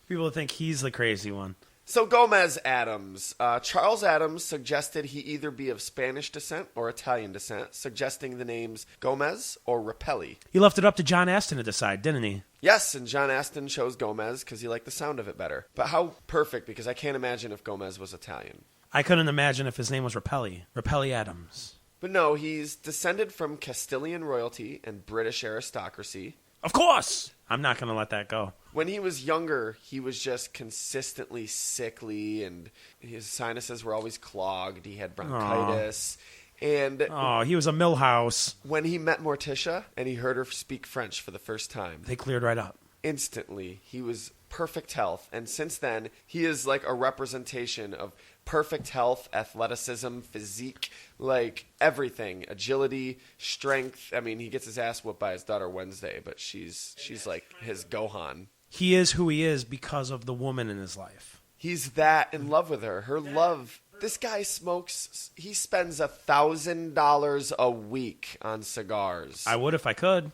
People think he's the crazy one. So Gomez Addams. Charles Addams suggested he either be of Spanish descent or Italian descent, suggesting the names Gomez or Rapelli. He left it up to John Aston to decide, didn't he? Yes, and John Aston chose Gomez because he liked the sound of it better. But how perfect, because I can't imagine if Gomez was Italian. I couldn't imagine if his name was Rapelli. Rapelli Addams. But no, he's descended from Castilian royalty and British aristocracy. Of course! I'm not going to let that go. When he was younger, he was just consistently sickly, and his sinuses were always clogged. He had bronchitis. And Oh, he was a Millhouse. when he met Morticia and he heard her speak French for the first time, They cleared right up. instantly he was perfect health. And since then, he is like a representation of perfect health, athleticism, physique, like everything, agility, strength. I mean, he gets his ass whooped by his daughter Wednesday, but she's like his Gohan. He is who he is because of the woman in his life. He's that in love with her. Her love. This guy smokes. He spends $1,000 a week on cigars. I would if I could.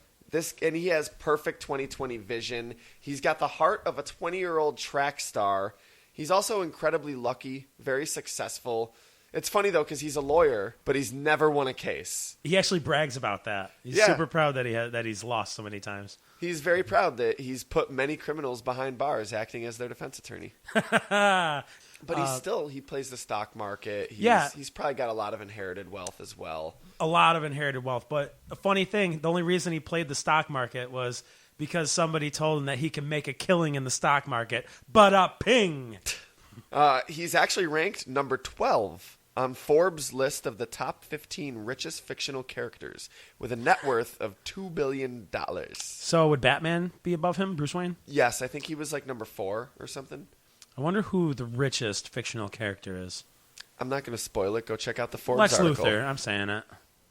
And he has perfect 20/20 vision. He's got the heart of a 20-year-old track star. He's also incredibly lucky, very successful. It's funny, though, because he's a lawyer, but he's never won a case. He actually brags about that. He's Yeah. super proud that he's lost so many times. He's very proud that he's put many criminals behind bars acting as their defense attorney. But he plays the stock market. He's probably got a lot of inherited wealth as well. A lot of inherited wealth. But a funny thing, the only reason he played the stock market was because somebody told him that he can make a killing in the stock market. But ping! He's actually ranked number 12 on Forbes' list of the top 15 richest fictional characters with a net worth of $2 billion. So would Batman be above him, Bruce Wayne? Yes, I think he was like number 4 or something. I wonder who the richest fictional character is. I'm not going to spoil it. Go check out the Forbes Lex article. Luthor, I'm saying it.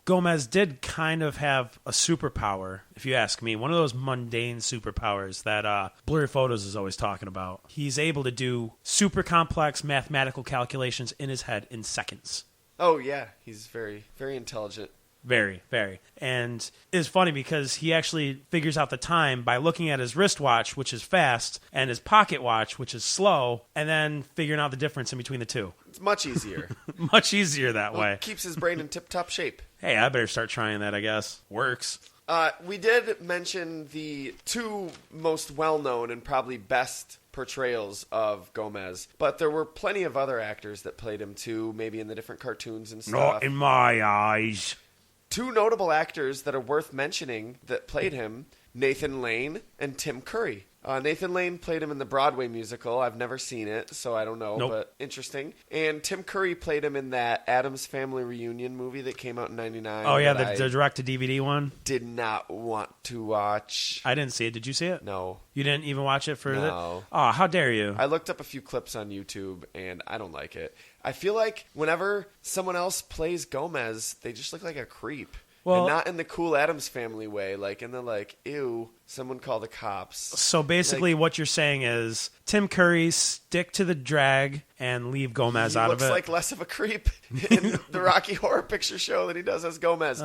Gomez did kind of have a superpower, if you ask me. One of those mundane superpowers that Blurry Photos is always talking about. He's able to do super complex mathematical calculations in his head in seconds. Oh, yeah. He's very, very intelligent. Very, very. And it's funny because he actually figures out the time by looking at his wristwatch, which is fast, and his pocket watch, which is slow, and then figuring out the difference in between the two. It's much easier. Much easier that way. Keeps his brain in tip-top shape. Hey, I better start trying that, I guess. Works. We did mention the two most well-known and probably best portrayals of Gomez, but there were plenty of other actors that played him too, maybe in the different cartoons and stuff. Not in my eyes. Two notable actors that are worth mentioning that played him, Nathan Lane and Tim Curry. Nathan Lane played him in the Broadway musical. I've never seen it, so I don't know, Nope. but interesting. And Tim Curry played him in that Addams Family reunion movie that came out in 99. Oh, yeah, that the I direct-to-DVD one? did not want to watch. I didn't see it. Did you see it? No. You didn't even watch it for No. Oh, how dare you? I looked up a few clips on YouTube, and I don't like it. I feel like whenever someone else plays Gomez, they just look like a creep. Well- and not in the cool Addams Family way, like in the ew, someone call the cops. So basically what you're saying is Tim Curry stick to the drag and leave Gomez out of it. He looks like less of a creep in the Rocky Horror Picture Show than he does as Gomez.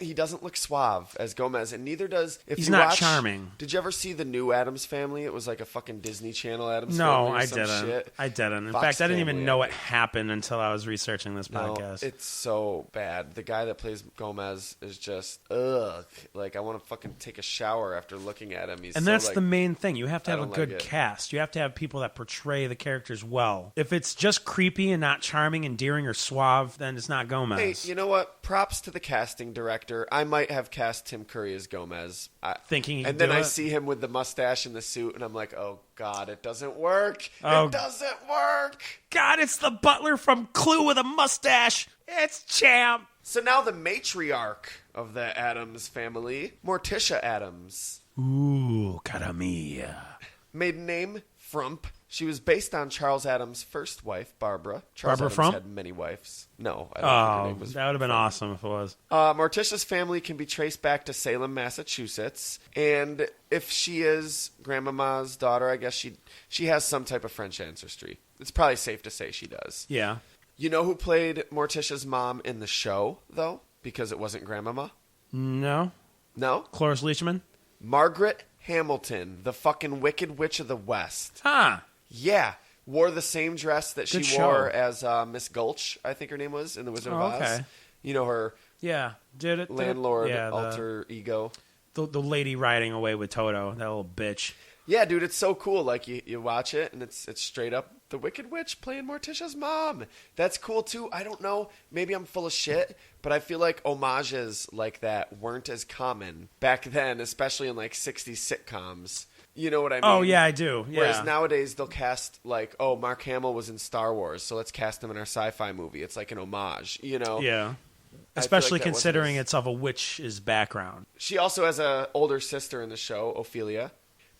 He doesn't look suave as Gomez, and neither does He's not charming. Did you ever see the new Addams Family? It was like a fucking Disney Channel Addams No, Family or I some didn't. shit. I didn't. In Fox fact, I didn't even Family, know I it happened until I was researching this podcast. No, it's so bad. The guy that plays Gomez is just ugh. Like I want to fucking take a shower after looking at him. He's And so, that's like, the main thing. You have to I have a don't good like it. cast. You have to have people that portray the characters well. If it's just creepy and not charming, endearing, or suave, then it's not Gomez. Hey, you know what? Props to the casting director. I might have cast Tim Curry as Gomez. Thinking he and could then do I it? see him with the mustache and the suit, and I'm like, oh god, it doesn't work. Oh. It doesn't work. God, it's the butler from Clue with a mustache. It's Champ. So now the matriarch of the Addams family, Morticia Addams. Ooh, cara mia. Maiden name, Frump. She was based on Charles Addams' first wife, Barbara. Charles Barbara Addams Frump? had many wives. No, I don't think her Oh, name was that would have been awesome if it was. Morticia's family can be traced back to Salem, Massachusetts. And if she is Grandmama's daughter, I guess she has some type of French ancestry. It's probably safe to say she does. Yeah. You know who played Morticia's mom in the show, though? Because it wasn't Grandmama? No? No? Cloris Leachman? Margaret Hamilton, the fucking Wicked Witch of the West. Huh. Yeah. Wore the same dress that Good she show. wore as Miss Gulch, I think her name was, in The Wizard of Oz. Okay. You know, her Yeah. Did it? landlord Yeah, alter ego. the lady riding away with Toto, that little bitch. Yeah, dude, it's so cool. Like, you watch it, and it's straight up the Wicked Witch playing Morticia's mom. That's cool, too. I don't know. Maybe I'm full of shit, but I feel like homages like that weren't as common back then, especially in, like, 60s sitcoms. You know what I mean? Oh, yeah, I do. Yeah. Whereas nowadays, they'll cast, like, oh, Mark Hamill was in Star Wars, so let's cast him in our sci-fi movie. It's like an homage, you know? Yeah. I feel Especially like that wasn't considering as- it's of a witch's background. She also has an older sister in the show, Ophelia.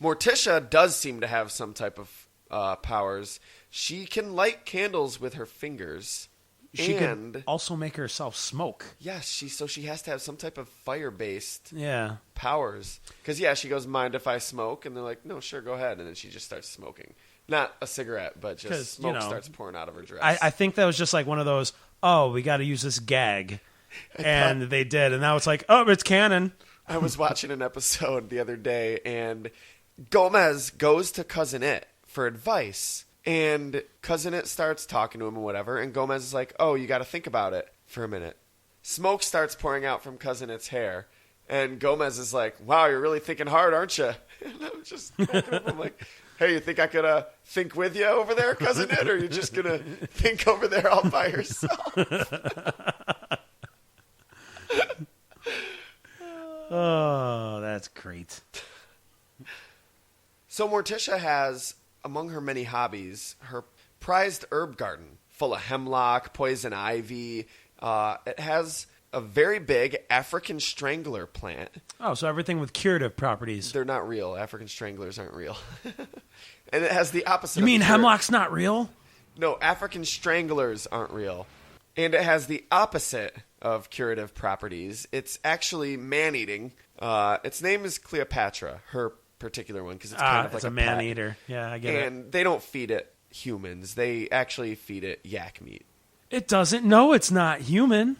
Morticia does seem to have some type of powers. She can light candles with her fingers. She and could also make herself smoke. yes, she has to have some type of fire-based Yeah. powers. Because, yeah, she goes, mind if I smoke? And they're like, no, sure, go ahead. And then she just starts smoking. Not a cigarette, but 'Cause, just you smoke know, starts pouring out of her dress. I think that was just like one of those, oh, we got to use this gag. And they did. And now it's like, oh, it's canon. I was watching an episode the other day, and Gomez goes to Cousin It for advice. And Cousin It starts talking to him and whatever, and Gomez is like, oh, you got to think about it for a minute. Smoke starts pouring out from Cousin It's hair, and Gomez is like, wow, you're really thinking hard, aren't you? And I'm just I'm like, hey, you think I could think with you over there, Cousin It, or are you just going to think over there all by yourself? Oh, that's great. So Morticia has, among her many hobbies, her prized herb garden full of hemlock, poison ivy. It has a very big African strangler plant. Oh, so everything with curative properties. They're not real. African stranglers aren't real. And it has the opposite. You of mean cure- hemlock's not real? No, African stranglers aren't real. And it has the opposite of curative properties. It's actually man-eating. Its name is Cleopatra, her particular one, because it's kind of like it's a pet. man-eater. Yeah, I get it. And they don't feed it humans. They actually feed it yak meat. It doesn't know it's not human.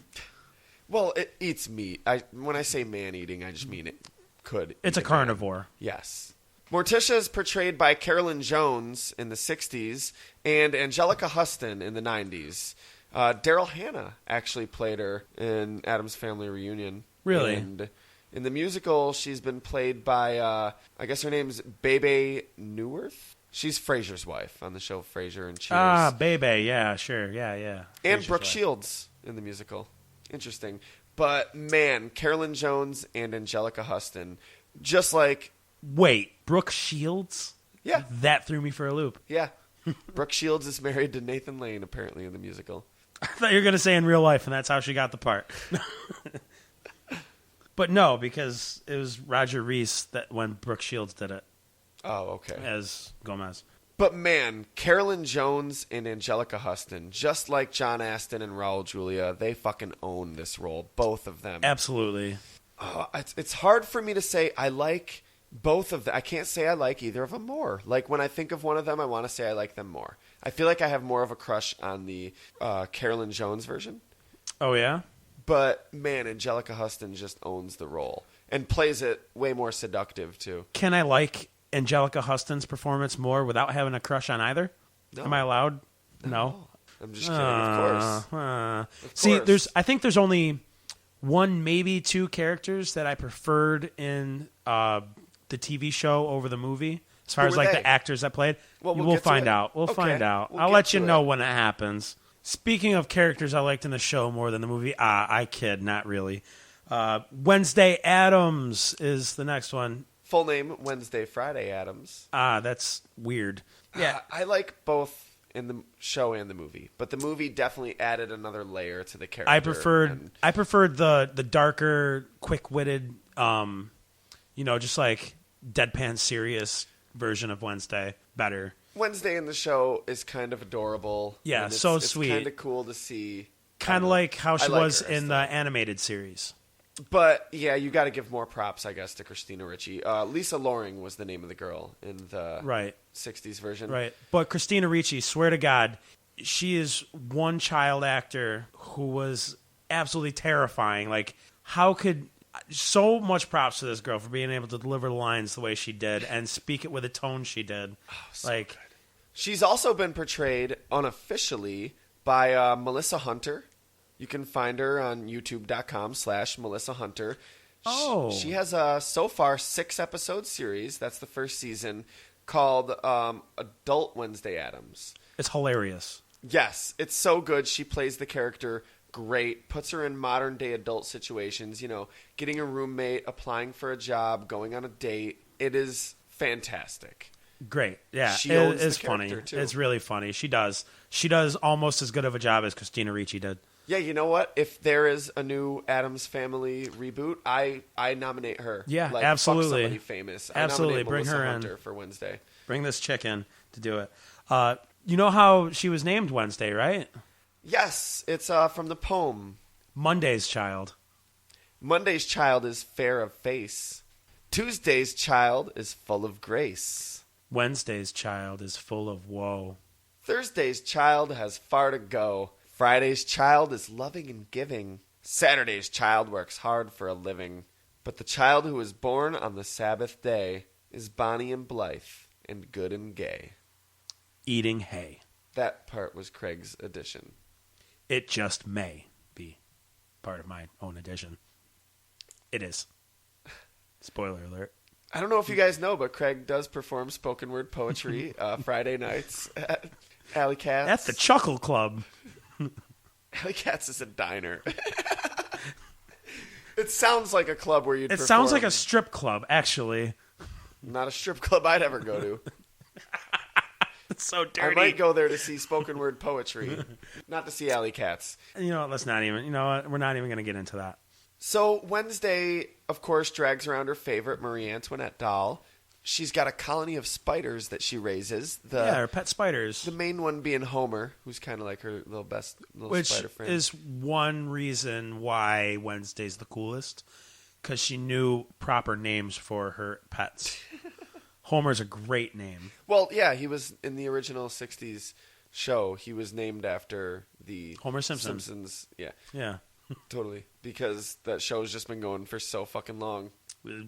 Well, it eats meat. When I say man-eating, I just mean it could. It's a eat man. carnivore. Yes. Morticia is portrayed by Carolyn Jones in the 60s and Angelica Huston in the 90s. Daryl Hannah actually played her in Addams Family Reunion. Really? And in the musical, she's been played by, I guess her name's Bebe Neuwirth. She's Frasier's wife on the show Frasier and Cheers. Ah, Bebe. Yeah, sure. Yeah. And Frasier's Brooke wife. Shields in the musical. Interesting. But, man, Carolyn Jones and Angelica Huston, just like... Wait, Brooke Shields? Yeah. That threw me for a loop. Yeah. Brooke Shields is married to Nathan Lane, apparently, in the musical. I thought you were going to say in real life, and that's how she got the part. But no, because it was Roger Reese that when Brooke Shields did it Oh, okay. as Gomez. But, man, Carolyn Jones and Angelica Huston, just like John Astin and Raul Julia, they fucking own this role, both of them. Absolutely. It's hard for me to say I like both of them. I can't say I like either of them more. Like, when I think of one of them, I want to say I like them more. I feel like I have more of a crush on the Carolyn Jones version. Oh, yeah? But, man, Angelica Huston just owns the role and plays it way more seductive, too. Can I like Angelica Huston's performance more without having a crush on either? No. Am I allowed? No. I'm just kidding, of course. See, course. I think there's only one, maybe two characters that I preferred in the TV show over the movie. As far Who as were like they? the actors that played, Well, we'll we'll get to find it. out. We'll Okay, find out. we'll I'll get let you to know it. when it happens. Speaking of characters I liked in the show more than the movie, I kid, not really. Wednesday Addams is the next one. Full name, Wednesday Friday Addams. That's weird. Yeah, I like both in the show and the movie, but the movie definitely added another layer to the character. I preferred the darker, quick-witted, just like deadpan serious version of Wednesday better. Wednesday in the show is kind of adorable. Yeah, and so it's sweet. Kind of cool to see. Kind of like how she like was her in the aesthetic. animated series. But yeah, you got to give more props, I guess, to Christina Ricci. Lisa Loring was the name of the girl in the Right. 60s version. Right. But Christina Ricci, swear to God, she is one child actor who was absolutely terrifying. Like, how could So much props to this girl for being able to deliver the lines the way she did and speak it with a tone she did. Good. She's also been portrayed unofficially by Melissa Hunter. You can find her on youtube.com/Melissa Hunter. Oh. She has a, so far, 6-episode series. That's the first season, called Adult Wednesday Addams. It's hilarious. Yes, it's so good. She plays the character great, puts her in modern-day adult situations, getting a roommate, applying for a job, going on a date. It is fantastic. Great. Yeah, She owns it's the funny. character, too. It's really funny. She does almost as good of a job as Christina Ricci did. Yeah, you know what? If there is a new Addams Family reboot, I nominate her. Yeah, like, absolutely. Fuck somebody famous. Absolutely. I nominate Bring Melissa her Hunter in for Wednesday. Bring this chick in to do it. You know how she was named Wednesday, right? Yes, it's from the poem. Monday's child. Monday's child is fair of face. Tuesday's child is full of grace. Wednesday's child is full of woe. Thursday's child has far to go. Friday's child is loving and giving. Saturday's child works hard for a living. But the child who is born on the Sabbath day is bonny and blithe and good and gay. Eating hay. That part was Craig's addition. It just may be part of my own addition. It is. Spoiler alert. I don't know if you guys know, but Craig does perform spoken word poetry Friday nights at Alley Cats. At the Chuckle Club. Alley Cats is a diner. It sounds like a club where you'd It perform. sounds like a strip club, actually. Not a strip club I'd ever go to. It's so dirty. I might go there to see spoken word poetry, not to see Alley Cats. You know what? Let's not even. You know what? We're not even going to get into that. So Wednesday, of course, drags around her favorite Marie Antoinette doll. She's got a colony of spiders that she raises. Her pet spiders. The main one being Homer, who's kind of like her little Which spider friend. is one reason why Wednesday's the coolest, because she knew proper names for her pets. Homer's a great name. Well, yeah, he was in the original 60s show. He was named after the Homer Simpson. Simpsons. Yeah, Yeah. totally. Because that show's just been going for so fucking long.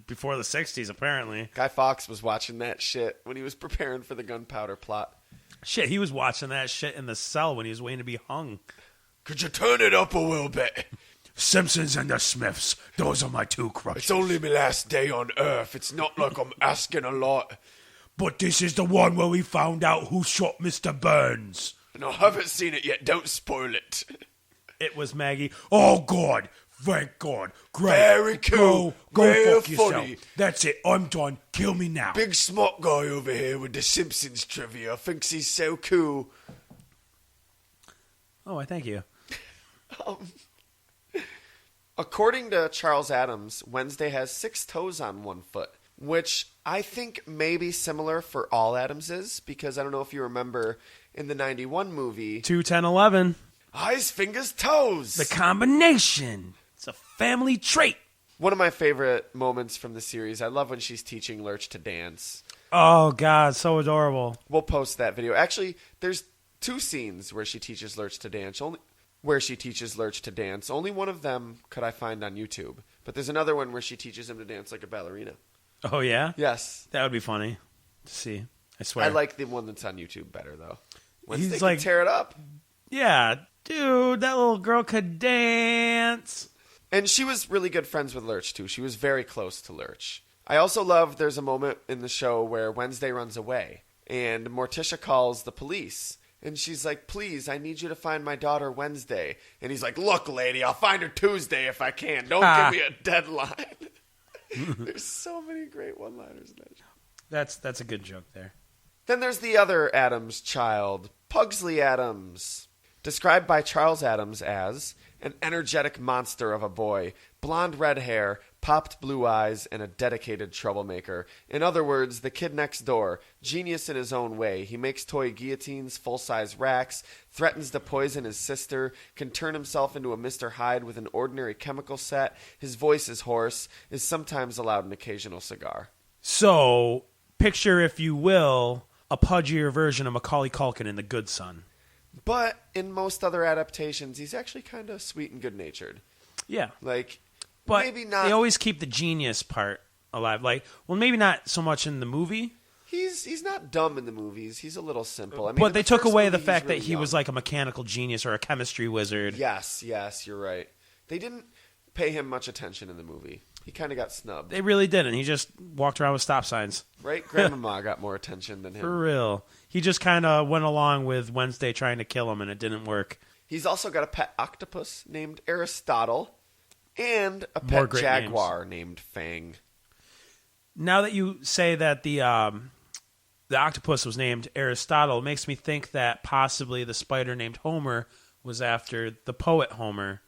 Before the 60s, apparently. Guy Fawkes was watching that shit when he was preparing for the gunpowder plot. Shit, he was watching that shit in the cell when he was waiting to be hung. Could you turn it up a little bit? Simpsons and the Smiths, those are my two crushes. It's only my last day on Earth. It's not like I'm asking a lot. But this is the one where we found out who shot Mr. Burns. And I haven't seen it yet. Don't spoil it. It was Maggie. Oh, God. Thank God. Great. Very cool. Go Real fuck yourself. funny. That's it. I'm done. Kill me now. Big smart guy over here with the Simpsons trivia thinks he's so cool. Oh, I thank you. According to Charles Addams, Wednesday has 6 toes on one foot, which I think may be similar for all Addamses, because I don't know if you remember in the 91 movie, 2, 10, 11. eyes, fingers, toes. The combination. It's a family trait. One of my favorite moments from the series, I love when she's teaching Lurch to dance. Oh, God, so adorable. We'll post that video. Actually, there's 2 scenes where she teaches Lurch to dance. Only one of them could I find on YouTube. But there's another one where she teaches him to dance like a ballerina. Oh, yeah? Yes. That would be funny to see. I swear. I like the one that's on YouTube better, though. Wednesday He's can like- tear it up. Yeah, dude, that little girl could dance. And she was really good friends with Lurch, too. She was very close to Lurch. I also love there's a moment in the show where Wednesday runs away, and Morticia calls the police. And she's like, please, I need you to find my daughter Wednesday. And he's like, look, lady, I'll find her Tuesday if I can. Don't give me a deadline. There's so many great one-liners in that show. That's a good joke there. Then there's the other Addams child, Pugsley Addams. Described by Charles Addams as an energetic monster of a boy, blonde red hair, popped blue eyes, and a dedicated troublemaker. In other words, the kid next door, genius in his own way. He makes toy guillotines, full-size racks, threatens to poison his sister, can turn himself into a Mr. Hyde with an ordinary chemical set. His voice is hoarse, is sometimes allowed an occasional cigar. So, picture, if you will, a pudgier version of Macaulay Culkin in The Good Son. But in most other adaptations, he's actually kind of sweet and good-natured. Yeah. Like, But maybe not. they always keep the genius part alive. Like, well, maybe not so much in the movie. He's not dumb in the movies. He's a little simple. I mean, But they took away the movie, fact really that he young. was like a mechanical genius or a chemistry wizard. Yes, you're right. They didn't pay him much attention in the movie. He kind of got snubbed. They really didn't. He just walked around with stop signs. Right? Grandmama got more attention than him. For real. He just kind of went along with Wednesday trying to kill him, and it didn't work. He's also got a pet octopus named Aristotle and a More pet great jaguar named Fang. Now that you say that the octopus was named Aristotle, it makes me think that possibly the spider named Homer was after the poet Homer.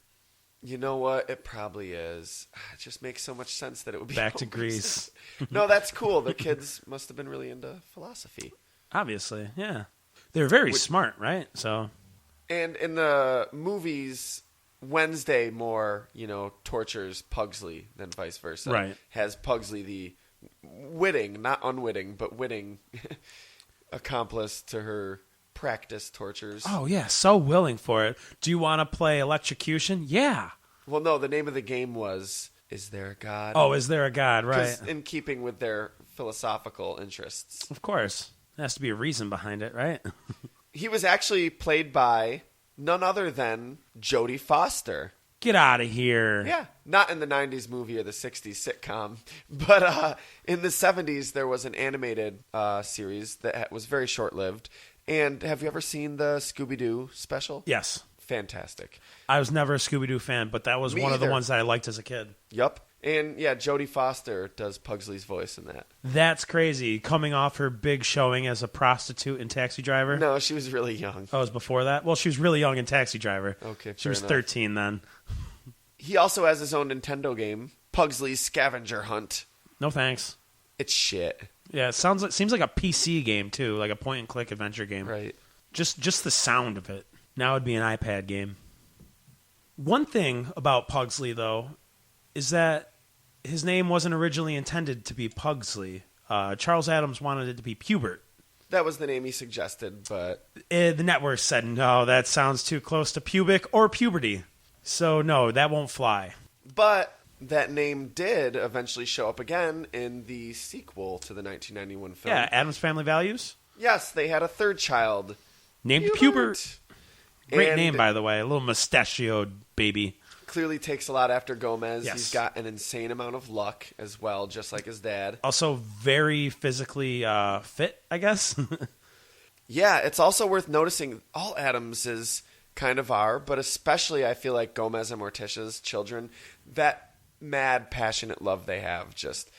You know what? It probably is. It just makes so much sense that it would be Back to Homer's. Greece. No, that's cool. The kids must have been really into philosophy. Obviously, yeah. They're very smart, right? So, And in the movies, Wednesday more, tortures Pugsley than vice versa. Right. Has Pugsley the witting, not unwitting, but witting accomplice to her practice tortures. oh yeah, so willing for it. Do you want to play electrocution? Yeah. Well, no, the name of the game was Is There a God? Oh, is there a God? Right. 'Cause in keeping with their philosophical interests. Of course. There has to be a reason behind it, right? He was actually played by none other than Jodie Foster. Get out of here. Yeah, not in the 90s movie or the 60s sitcom, but in the 70s there was an animated series that was very short-lived. And have you ever seen the Scooby-Doo special? Yes. Fantastic. I was never a Scooby-Doo fan, but that was Me one of the either. ones that I liked as a kid. Yup. And yeah, Jodie Foster does Pugsley's voice in that. That's crazy. Coming off her big showing as a prostitute in Taxi Driver. No, she was really young. Oh, it was before that? Well, she was really young in Taxi Driver. Okay, She fair was enough. 13 then. He also has his own Nintendo game, Pugsley's Scavenger Hunt. No thanks. It's shit. Yeah, it seems like a PC game too, like a point-and-click adventure game. Right. Just the sound of it. Now it'd be an iPad game. One thing about Pugsley, though, is that his name wasn't originally intended to be Pugsley. Charles Addams wanted it to be Pubert. That was the name he suggested, but The network said, no, that sounds too close to pubic or puberty. So, no, that won't fly. that name did eventually show up again in the sequel to the 1991 film. Yeah, Addams Family Values. Yes, they had a third child. Named Pubert. Great And name, by the way. A little mustachioed baby. Clearly takes a lot after Gomez. Yes. He's got an insane amount of luck as well, just like his dad. Also very physically fit, I guess. Yeah, it's also worth noticing all Addamses kind of are, but especially I feel like Gomez and Morticia's children, that mad, passionate love they have just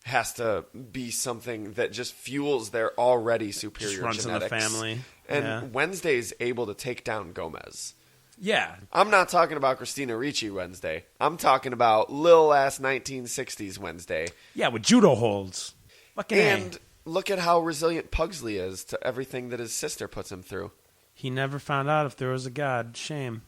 has to be something that just fuels their already superior Just runs genetics. in the family. And Yeah. Wednesday's able to take down Gomez. Yeah. I'm not talking about Christina Ricci Wednesday. I'm talking about little ass 1960s Wednesday. Yeah, with judo holds. Fucking And A. look at how resilient Pugsley is to everything that his sister puts him through. He never found out if there was a God. Shame.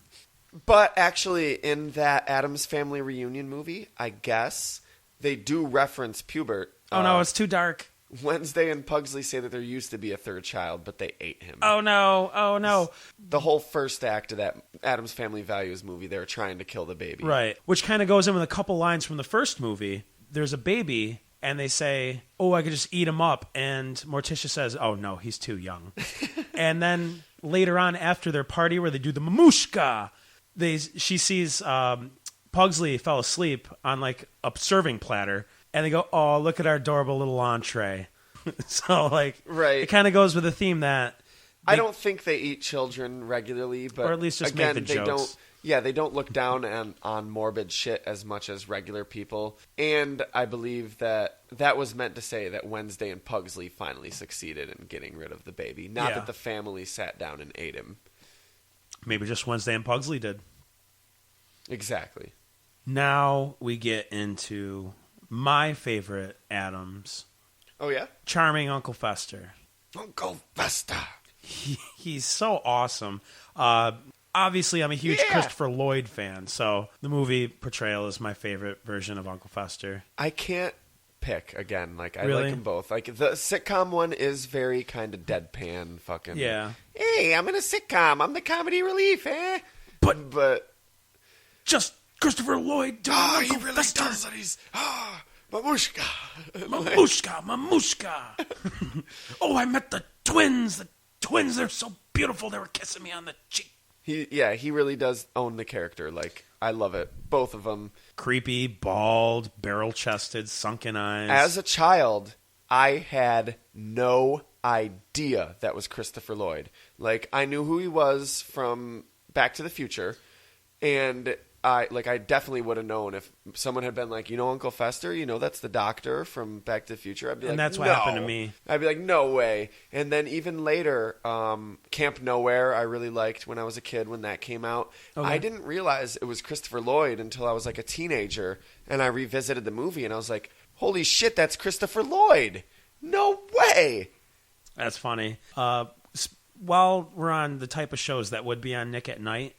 But actually, in that Addams Family reunion movie, I guess they do reference Pubert. Oh, no, it's too dark. Wednesday and Pugsley say that there used to be a third child, but they ate him. Oh, no. Oh, no. The whole first act of that Addams Family Values movie, they were trying to kill the baby. Right. Which kind of goes in with a couple lines from the first movie. There's a baby, and they say, oh, I could just eat him up. And Morticia says, oh, no, he's too young. And then later on, after their party where they do the mamushka, she sees Pugsley fell asleep on like a serving platter. And they go, oh, look at our adorable little entree. So, like, Right. it kind of goes with the theme that... I don't think they eat children regularly, but Or at least just again, make the they jokes. don't. Yeah, they don't look down on morbid shit as much as regular people. And I believe that was meant to say that Wednesday and Pugsley finally succeeded in getting rid of the baby. Not Yeah. that the family sat down and ate him. Maybe just Wednesday and Pugsley did. Exactly. Now we get into my favorite Addams, Oh, yeah? charming Uncle Fester. Uncle Fester. He's so awesome. Obviously, I'm a huge Yeah. Christopher Lloyd fan, so the movie portrayal is my favorite version of Uncle Fester. I can't pick again. Like, I Really? like them both. Like, the sitcom one is very kind of deadpan fucking. Yeah. Hey, I'm in a sitcom. I'm the comedy relief, eh? But But just Christopher Lloyd doing he Uncle really Fester. does it. He's, Mamushka. Mamushka. Oh, I met the twins. The twins, they're so beautiful. They were kissing me on the cheek. He really does own the character. Like, I love it. Both of them. Creepy, bald, barrel-chested, sunken eyes. As a child, I had no idea that was Christopher Lloyd. Like, I knew who he was from Back to the Future, and I definitely would have known if someone had been like, Uncle Fester, that's the doctor from Back to the Future. I'd be and like, that's what no. happened to me. I'd be like, no way. And then even later, Camp Nowhere, I really liked when I was a kid when that came out. Okay. I didn't realize it was Christopher Lloyd until I was like a teenager, and I revisited the movie, and I was like, holy shit, that's Christopher Lloyd. No way. That's funny. While we're on the type of shows that would be on Nick at Night,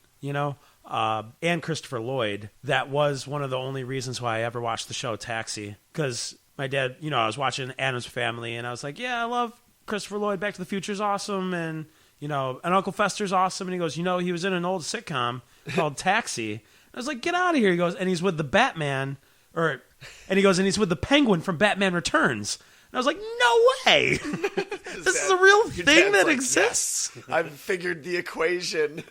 and Christopher Lloyd, that was one of the only reasons why I ever watched the show Taxi. Because my dad, I was watching Addams Family, and I was like, yeah, I love Christopher Lloyd. Back to the Future's awesome, and Uncle Fester's awesome. And he goes, he was in an old sitcom called Taxi. I was like, get out of here. He goes, and he's with the Batman, and he's with the Penguin from Batman Returns. And I was like, no way. This is a real thing that exists. Yes, I've figured the equation.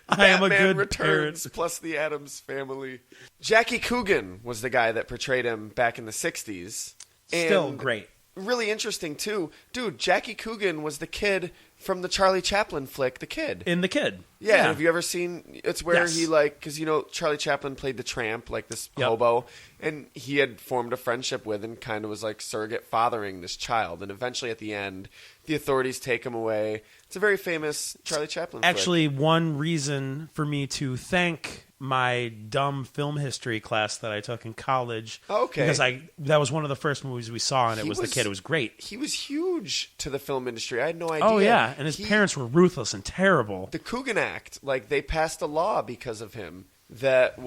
I am a Batman good Returns parent. plus the Addams Family. Jackie Coogan was the guy that portrayed him back in the 60s. Still And great. Really interesting, too. Dude, Jackie Coogan was the kid from the Charlie Chaplin flick, The Kid. In The Kid. Yeah, have you ever seen, it's where Yes. he because Charlie Chaplin played the tramp, like this hobo, and he had formed a friendship with and kind of was like surrogate fathering this child, and eventually at the end, the authorities take him away. It's a very famous Charlie Chaplin flick. Actually, one reason for me to thank my dumb film history class that I took in college. Okay. Because that was one of the first movies we saw, and it was The Kid. It was great. He was huge to the film industry. I had no idea. Oh, yeah. And his parents were ruthless and terrible. The Coogan Act, they passed a law because of him that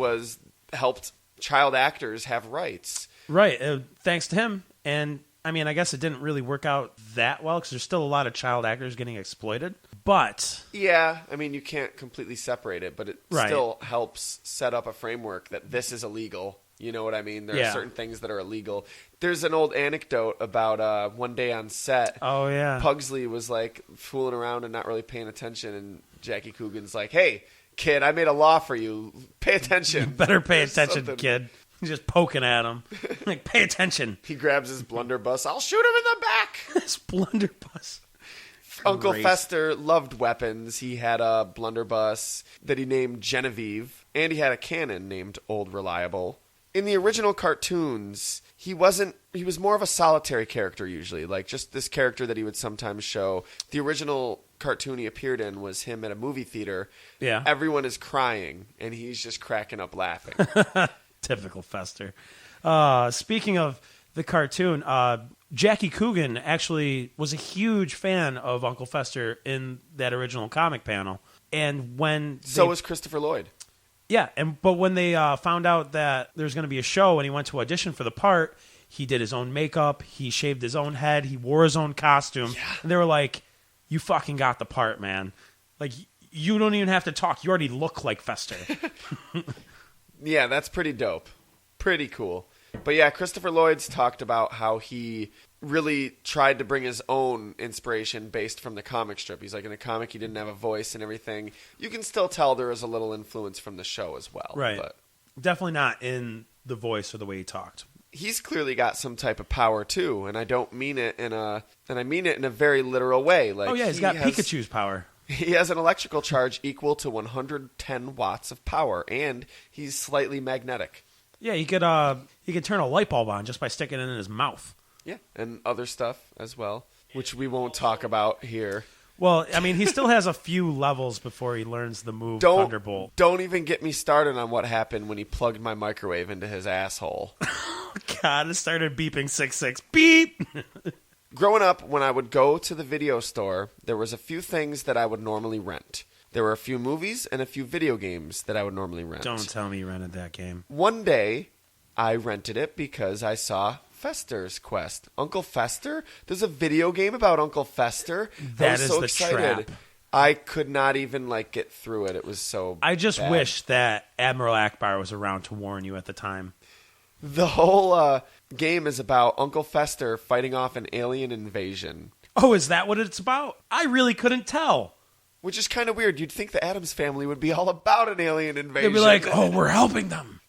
helped child actors have rights. Right. Thanks to him. And, I guess it didn't really work out that well because there's still a lot of child actors getting exploited. But... Yeah, you can't completely separate it, but it still helps set up a framework that this is illegal. You know what I mean? There are certain things that are illegal. There's an old anecdote about one day on set. Oh, yeah. Pugsley was, fooling around and not really paying attention, and Jackie Coogan's like, hey, kid, I made a law for you. Pay attention. You better pay attention, something. kid. He's just poking at him. Pay attention. He grabs his blunderbuss. I'll shoot him in the back. This blunderbuss. Uncle Great. Fester loved weapons. He had a blunderbuss that he named Genevieve, and he had a cannon named Old Reliable. In the original cartoons, he was more of a solitary character usually, just this character that he would sometimes show. The original cartoon he appeared in was him at a movie theater. Yeah. Everyone is crying, and he's just cracking up laughing. Typical Fester. Speaking of the cartoon, Jackie Coogan actually was a huge fan of Uncle Fester in that original comic panel. And when So was Christopher Lloyd. Yeah, but when they found out that there's going to be a show and he went to audition for the part, he did his own makeup, he shaved his own head, he wore his own costume. Yeah. And they were like, you fucking got the part, man. You don't even have to talk. You already look like Fester. Yeah, that's pretty dope. Pretty cool. But yeah, Christopher Lloyd's talked about how he really tried to bring his own inspiration based from the comic strip. He's like, in the comic, he didn't have a voice and everything. You can still tell there is a little influence from the show as well. Right. But Definitely not in the voice or the way he talked. he's clearly got some type of power too, and I don't mean it in a very literal way. Like, he's got Pikachu's power. He has an electrical charge equal to 110 watts of power, and he's slightly magnetic. Yeah, he could turn a light bulb on just by sticking it in his mouth. Yeah, and other stuff as well, which we won't talk about here. Well, I mean, he still has a few levels before he learns the move Thunderbolt. Don't even get me started on what happened when he plugged my microwave into his asshole. God, it started beeping 6-6. Beep! Growing up, when I would go to the video store, there was a few things that I would normally rent. There were a few movies and a few video games that I would normally rent. Don't tell me you rented that game. One day, I rented it because I saw Fester's Quest. Uncle Fester? There's a video game about Uncle Fester? That I was is so the excited. trap. I could not even get through it. It was so I just bad. wish that Admiral Akbar was around to warn you at the time. The whole game is about Uncle Fester fighting off an alien invasion. Oh, is that what it's about? I really couldn't tell. Which is kind of weird. You'd think the Addams Family would be all about an alien invasion. They'd be like, oh, we're helping them.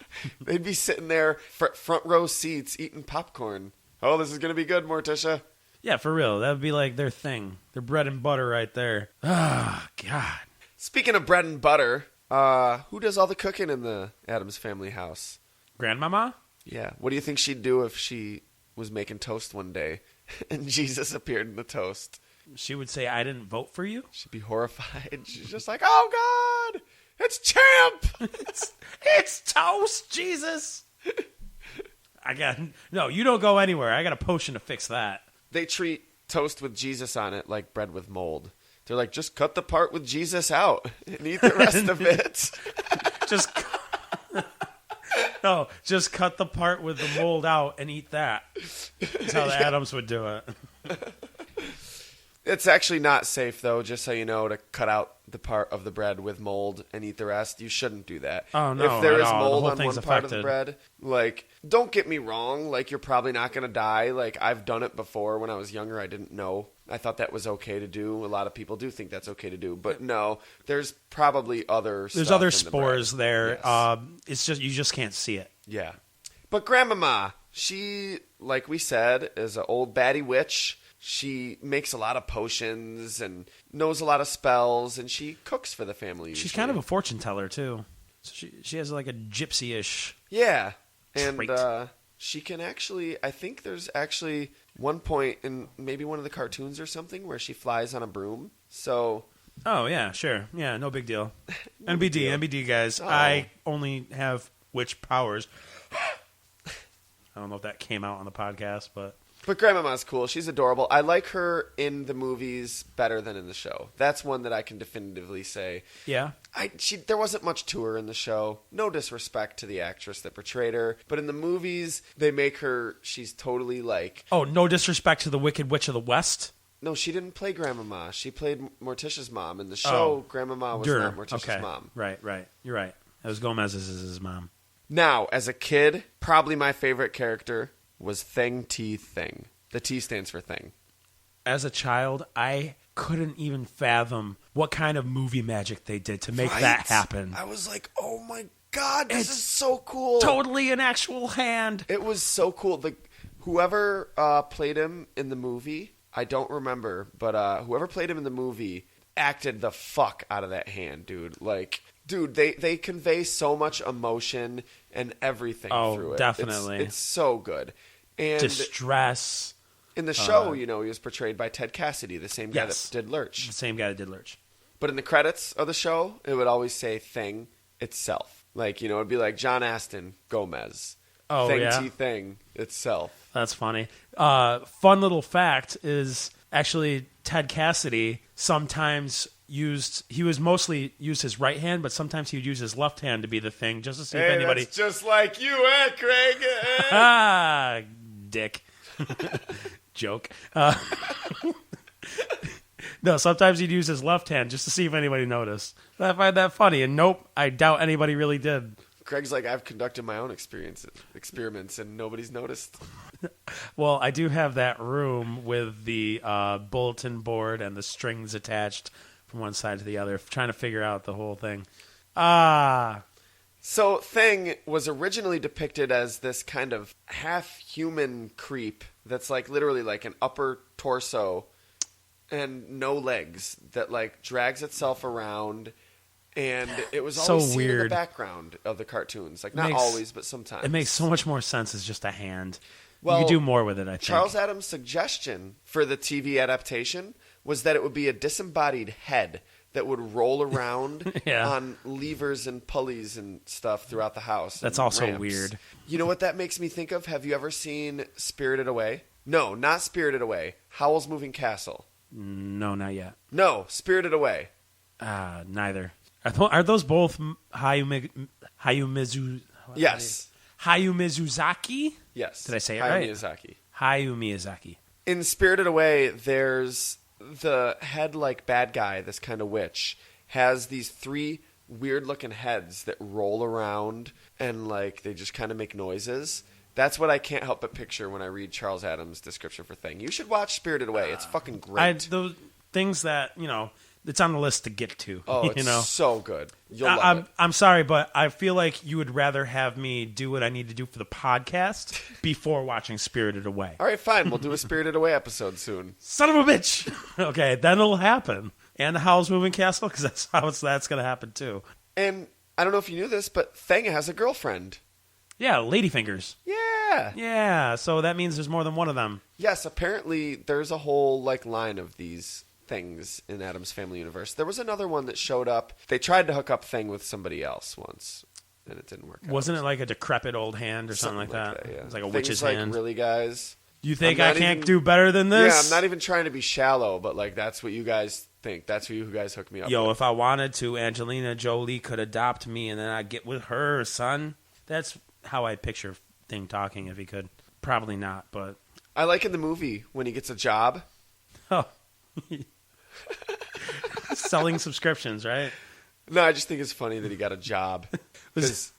They'd be sitting there, front row seats, eating popcorn. Oh, this is going to be good, Morticia. Yeah, for real. That would be like their thing. Their bread and butter right there. Ah, God. Speaking of bread and butter, who does all the cooking in the Addams Family house? Grandmama? Yeah. What do you think she'd do if she was making toast one day and Jesus appeared in the toast? She would say, I didn't vote for you? She'd be horrified. She's just like, oh, God, it's Champ. It's toast, Jesus. No, you don't go anywhere. I got a potion to fix that. They treat toast with Jesus on it like bread with mold. They're like, just cut the part with Jesus out and eat the rest of it. Just cut the part with the mold out and eat that. That's how the Addams would do it. It's actually not safe, though, just so you know, to cut out the part of the bread with mold and eat the rest. You shouldn't do that. Oh, no. If there is The mold whole on thing's one part of the affected. bread, don't get me wrong, you're probably not going to die. I've done it before. When I was younger, I didn't know. I thought that was okay to do. A lot of people do think that's okay to do. But no, there's probably other There's stuff other in the spores bread. there. Yes. It's just, you just can't see it. Yeah. But Grandmama, she, like we said, is an old baddie witch. She makes a lot of potions and knows a lot of spells, and she cooks for the family usually. She's kind of a fortune teller, too. So she has like a gypsy-ish. Yeah. And trait. she can actually, I think there's actually one point in maybe one of the cartoons or something where she flies on a broom. So... Oh, yeah, sure. Yeah, no big deal. NBD, guys. Oh. I only have witch powers. I don't know if that came out on the podcast, but... But Grandmama's cool. She's adorable. I like her in the movies better than in the show. That's one that I can definitively say. Yeah? There wasn't much to her in the show. No disrespect to the actress that portrayed her. But in the movies, they make her... She's totally Oh, no disrespect to the Wicked Witch of the West? No, she didn't play Grandmama. She played Morticia's mom. In the show, Grandmama was not Morticia's mom. Right. You're right. It was Gomez's his mom. Now, as a kid, probably my favorite character was Thing T Thing. The T stands for Thing. As a child, I couldn't even fathom what kind of movie magic they did to make that happen. I was like, oh my God, this is so cool. Totally an actual hand. It was so cool. Whoever played him in the movie, I don't remember, but whoever played him in the movie acted the fuck out of that hand, dude. Dude, they convey so much emotion and everything through it. Definitely. It's so good. And distress. In the show, he was portrayed by Ted Cassidy, the same guy that did Lurch. The same guy that did Lurch. But in the credits of the show, it would always say Thing itself. It'd be like John Aston, Gomez. Oh, Thing yeah? T Thing itself. That's funny. Fun little fact is actually Ted Cassidy sometimes he was mostly used his right hand, but sometimes he would use his left hand to be the Thing just to see if anybody... That's just like you, Craig? Ah, dick. Joke. No, sometimes he'd use his left hand just to see if anybody noticed. I find that funny, and nope, I doubt anybody really did. Craig's like, I've conducted my own experiments, and nobody's noticed. Well, I do have that room with the bulletin board and the strings attached from one side to the other, trying to figure out the whole thing. So Thing was originally depicted as this kind of half-human creep that's literally an upper torso and no legs that drags itself around, and it was always seen in the background of the cartoons. Not always, but sometimes. It makes so much more sense as just a hand. Well, you could do more with it, I think. Charles Addams' suggestion for the TV adaptation was that it would be a disembodied head that would roll around on levers and pulleys and stuff throughout the house. That's also ramps. weird. You know what that makes me think of? Have you ever seen Spirited Away? No, not Spirited Away. Howl's Moving Castle. No, not yet. No, Spirited Away. Neither. Are those both Hayao Yes. Mizuzaki? Yes. Did I say it Hayao right? Miyazaki. Hayao Miyazaki. In Spirited Away, there's the head like bad guy, this kind of witch, has these 3 weird looking heads that roll around and like they just kind of make noises. That's what I can't help but picture when I read Charles Addams' description for Thing. You should watch Spirited Away. It's fucking great. Those things that, it's on the list to get to. Oh, it's so good. You'll love it. I'm sorry, but I feel like you would rather have me do what I need to do for the podcast before watching Spirited Away. All right, fine. We'll do a Spirited Away episode soon. Son of a bitch. Okay, then it'll happen. And the Howl's Moving Castle, because that's how that's going to happen too. And I don't know if you knew this, but Thing has a girlfriend. Yeah, Ladyfingers. Yeah. Yeah, so that means there's more than one of them. Yes, apparently there's a whole line of these things in Addams Family universe. There was another one that showed up. They tried to hook up Thing with somebody else once, and it didn't work out. Wasn't it like a decrepit old hand or something like that? Yeah. It was like a Thing's witch's hand. Really, guys? You think I can't do better than this? Yeah, I'm not even trying to be shallow, but that's what you guys think. That's who you guys hook me up with. If I wanted to, Angelina Jolie could adopt me, and then I'd get with her son. That's how I picture Thing talking if he could. Probably not, but... I like in the movie when he gets a job. Oh. Selling subscriptions, right? No, I just think it's funny that he got a job. Is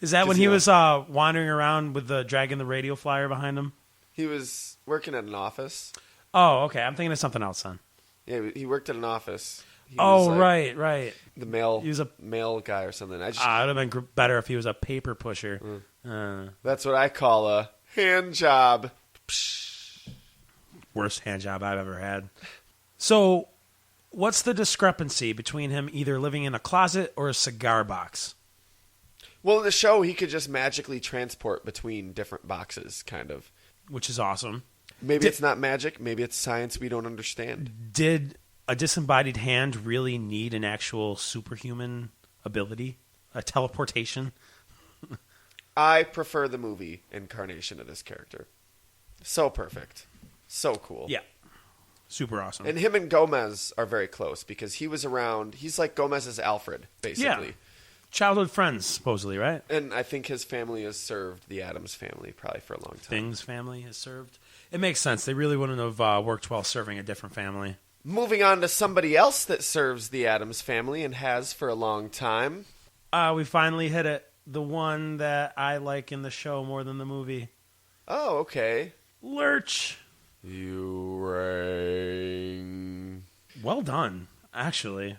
that when he was wandering around with dragging the radio flyer behind him? He was working at an office. Oh, okay. I'm thinking of something else, son. Yeah, he worked at an office. Right. The mail. He was a mail guy or something. It would have been better if he was a paper pusher. That's what I call a hand job. Worst hand job I've ever had. So, what's the discrepancy between him either living in a closet or a cigar box? Well, in the show, he could just magically transport between different boxes, kind of. Which is awesome. Maybe it's not magic. Maybe it's science we don't understand. Did a disembodied hand really need an actual superhuman ability? A teleportation? I prefer the movie incarnation of this character. So perfect. So cool. Yeah. Super awesome. And him and Gomez are very close because he was around. He's like Gomez's Alfred, basically. Yeah. Childhood friends, supposedly, right? And I think his family has served the Addams family probably for a long time. Thing's family has served. It makes sense. They really wouldn't have worked well serving a different family. Moving on to somebody else that serves the Addams family and has for a long time. We finally hit it. The one that I like in the show more than the movie. Oh, okay. Lurch. You rang. Well done, actually.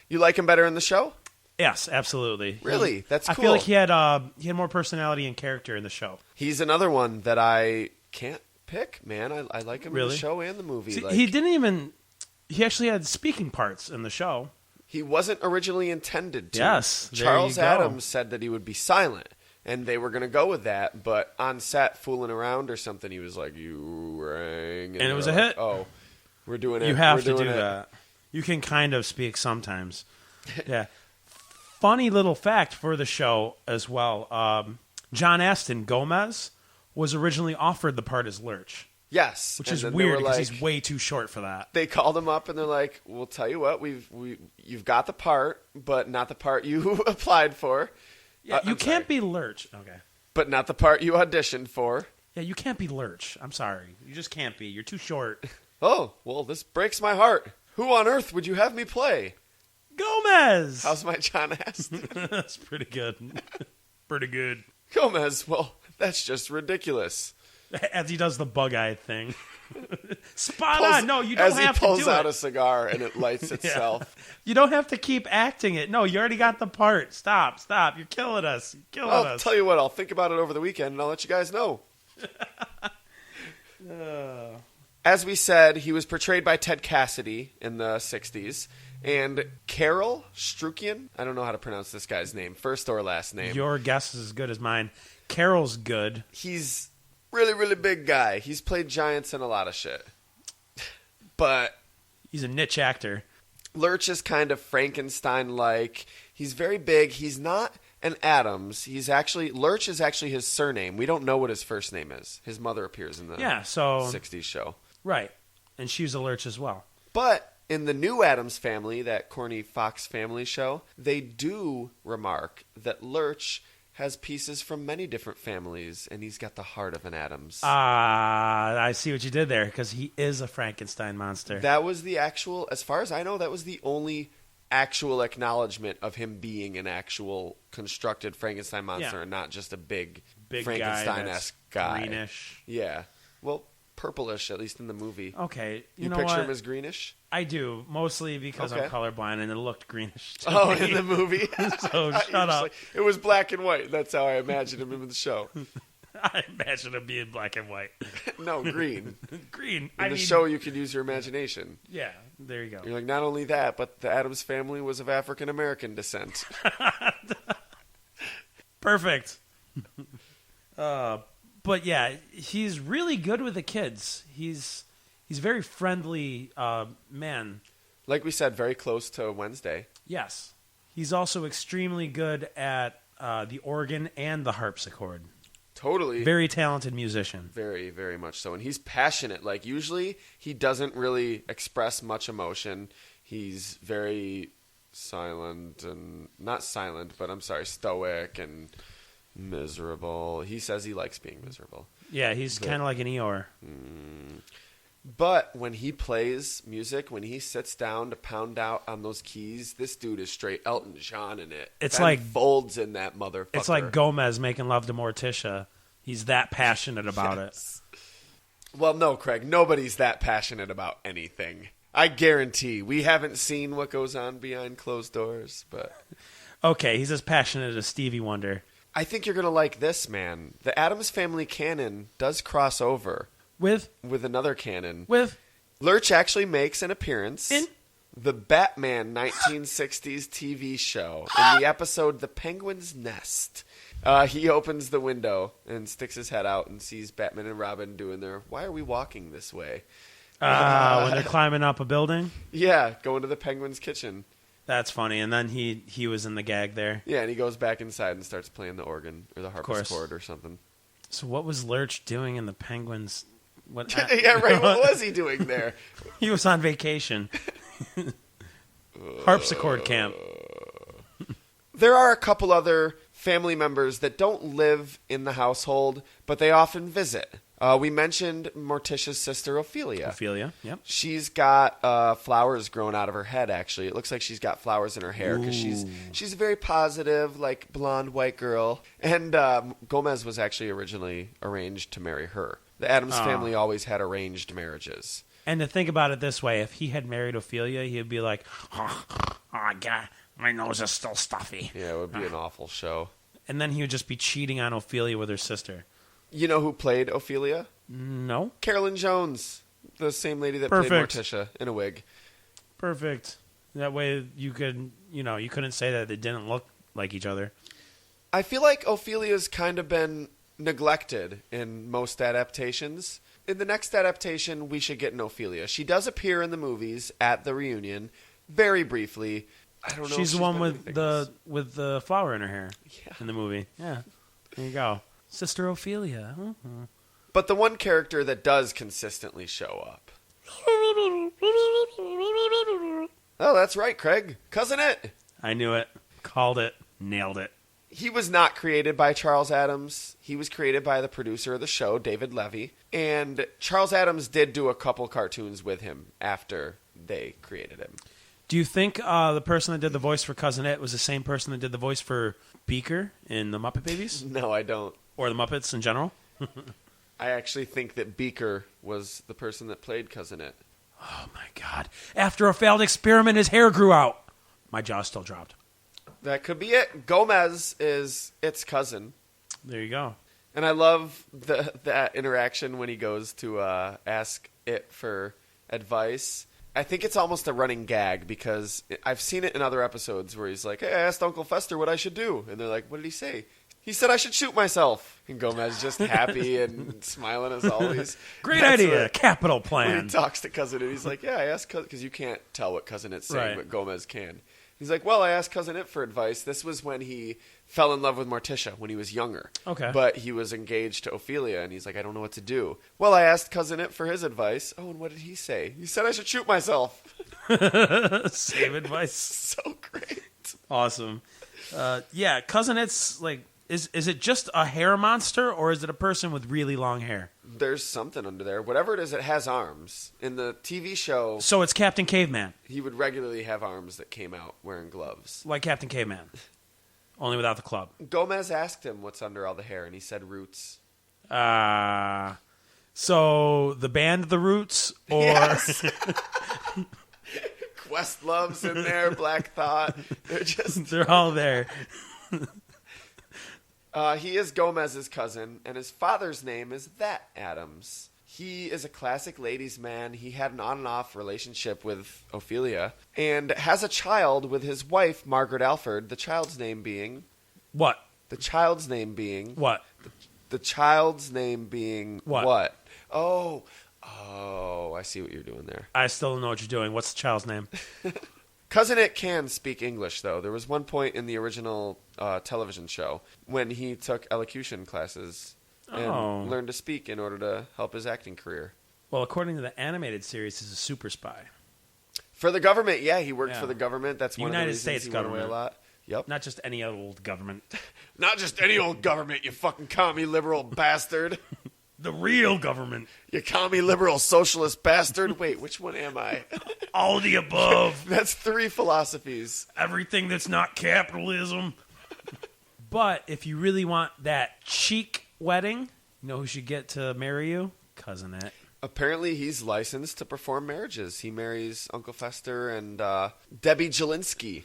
You like him better in the show? Yes, absolutely. Really? That's cool. I feel like he had more personality and character in the show. He's another one that I can't pick, man. I like him in the show and the movie. See, he didn't even... He actually had speaking parts in the show. He wasn't originally intended to. Yes, Charles Addams said that he would be silent, and they were going to go with that, but on set, fooling around or something, he was like, you rang. And it was a hit. Oh, we're doing it. You have to do that. You can kind of speak sometimes. Yeah. Funny little fact for the show as well. John Aston Gomez was originally offered the part as Lurch. Yes. Which is weird because he's way too short for that. They called him up and they're like, we'll tell you what, you've got the part, but not the part you applied for. Yeah, you can't be Lurch. Okay. But not the part you auditioned for. Yeah, you can't be Lurch. I'm sorry. You just can't be. You're too short. Oh, well, this breaks my heart. Who on earth would you have me play? Gomez! How's my John Aston? That's pretty good. Pretty good. Gomez, well, that's just ridiculous. As he does the bug-eye thing. Spot on. No, you don't have to do it. As he pulls out a cigar and it lights itself. Yeah. You don't have to keep acting it. No, you already got the part. Stop. You're killing us. I'll tell you what, I'll think about it over the weekend and I'll let you guys know. As we said, he was portrayed by Ted Cassidy in the 60s. And Carol Strukian, I don't know how to pronounce this guy's name, first or last name. Your guess is as good as mine. Carol's good. He's really, really big guy. He's played giants in a lot of shit. But he's a niche actor. Lurch is kind of Frankenstein-like. He's very big. He's not an Addams. Lurch is actually his surname. We don't know what his first name is. His mother appears in the 60s show. Right. And she was a Lurch as well. But in the new Addams Family, that corny Fox Family show, they do remark that Lurch has pieces from many different families, and he's got the heart of an Addams. I see what you did there, because he is a Frankenstein monster. That was the actual, as far as I know, that was the only actual acknowledgement of him being an actual constructed Frankenstein monster and not just a big Frankenstein-esque guy. Greenish. Yeah. Well, purplish, at least in the movie. Okay. You know picture what? him as greenish? I do, mostly because I'm colorblind and it looked greenish to Oh, me. in the movie? So shut up. It was black and white. That's how I imagined him in the show. I imagine him being black and white. No, green. Green. In the show, you could use your imagination. Yeah, there you go. You're like, not only that, but the Addams family was of African-American descent. Perfect. But yeah, he's really good with the kids. He's very friendly man. Like we said, very close to Wednesday. Yes. He's also extremely good at the organ and the harpsichord. Totally. Very talented musician. Very, very much so. And he's passionate. Like, usually he doesn't really express much emotion. He's very silent and... Not silent, but I'm sorry, stoic and miserable. He says he likes being miserable. Yeah, he's kind of like an Eeyore. But when he plays music, when he sits down to pound out on those keys, this dude is straight Elton John in it. It's Ben like Folds in that motherfucker. It's like Gomez making love to Morticia. He's that passionate about it. Well, no, Craig. Nobody's that passionate about anything. I guarantee. We haven't seen what goes on behind closed doors, but... Okay, he's as passionate as Stevie Wonder. I think you're going to like this, man. The Addams Family canon does cross over. With another canon. Lurch actually makes an appearance in the Batman 1960s TV show in the episode The Penguin's Nest. He opens the window and sticks his head out and sees Batman and Robin doing their "Why are we walking this way?" When they're climbing up a building? Yeah, going to the Penguin's kitchen. That's funny. And then he was in the gag there. Yeah, and he goes back inside and starts playing the organ or the harpsichord or something. So what was Lurch doing in the Penguins? Yeah, right. What was he doing there? He was on vacation. Harpsichord camp. There are a couple other family members that don't live in the household, but they often visit. We mentioned Morticia's sister, Ophelia. Ophelia, yep. She's got flowers growing out of her head, actually. It looks like she's got flowers in her hair because she's a very positive, like, blonde white girl. And Gomez was actually originally arranged to marry her. The Addams family always had arranged marriages. And to think about it this way, if he had married Ophelia, he'd be like, oh God, my nose is still stuffy. Yeah, it would be an awful show. And then he would just be cheating on Ophelia with her sister. You know who played Ophelia? No. Carolyn Jones, the same lady that played Morticia in a wig. Perfect. That way you couldn't say that they didn't look like each other. I feel like Ophelia's kind of been neglected in most adaptations. In the next adaptation, we should get an Ophelia. She does appear in the movies at the reunion, very briefly. I don't know. She's the one with the flower in her hair in the movie. Yeah, there you go, Sister Ophelia. Mm-hmm. But the one character that does consistently show up. Oh, that's right, Craig. Cousin It. I knew it. Called it. Nailed it. He was not created by Charles Addams. He was created by the producer of the show, David Levy. And Charles Addams did do a couple cartoons with him after they created him. Do you think the person that did the voice for Cousin It was the same person that did the voice for Beaker in the Muppet Babies? No, I don't. Or the Muppets in general? I actually think that Beaker was the person that played Cousin It. Oh, my God. After a failed experiment, his hair grew out. My jaw still dropped. That could be it. Gomez is its cousin. There you go. And I love that interaction when he goes to ask it for advice. I think it's almost a running gag because I've seen it in other episodes where he's like, hey, I asked Uncle Fester what I should do. And they're like, what did he say? He said I should shoot myself. And Gomez just happy and smiling as always. Great idea. Capital plan. When he talks to Cousin It, he's like, yeah, I asked Cousin... Because you can't tell what Cousin It's saying, but Gomez can. He's like, well, I asked Cousin It for advice. This was when he fell in love with Morticia when he was younger. Okay. But he was engaged to Ophelia, and he's like, I don't know what to do. Well, I asked Cousin It for his advice. Oh, and what did he say? He said I should shoot myself. Same advice. So great. Awesome. Yeah, Cousin It's, like, Is it just a hair monster, or is it a person with really long hair? There's something under there. Whatever it is, it has arms. In the TV show, So it's Captain Caveman, he would regularly have arms that came out wearing gloves. like Captain Caveman, only without the club. Gomez asked him what's under all the hair, and he said roots. So the band The Roots, or Yes. Questlove's in there, Black Thought. they're all there. He is Gomez's cousin, and his father's name is That Addams. He is a classic ladies' man. He had an on and off relationship with Ophelia, and has a child with his wife, Margaret Alford. The child's name being What? the child's name being What? the child's name being What? Oh, I see what you're doing there. I still don't know what you're doing. What's the child's name? Cousin It can speak English, though. There was one point in the original television show when he took elocution classes and learned to speak in order to help his acting career. Well, according to the animated series, he's a super spy. For the government, yeah, he worked Yeah. for the government. That's one of the United reasons States he went away a government. lot. Yep. Not just any old government. Not just any old government, you fucking commie liberal bastard. The real government. You commie liberal socialist bastard. Wait, which one am I? All the above. That's 3 philosophies. Everything that's not capitalism. But if you really want that chic wedding, you know who should get to marry you? Cousin It. Apparently, he's licensed to perform marriages. He marries Uncle Fester and Debbie Jelinski,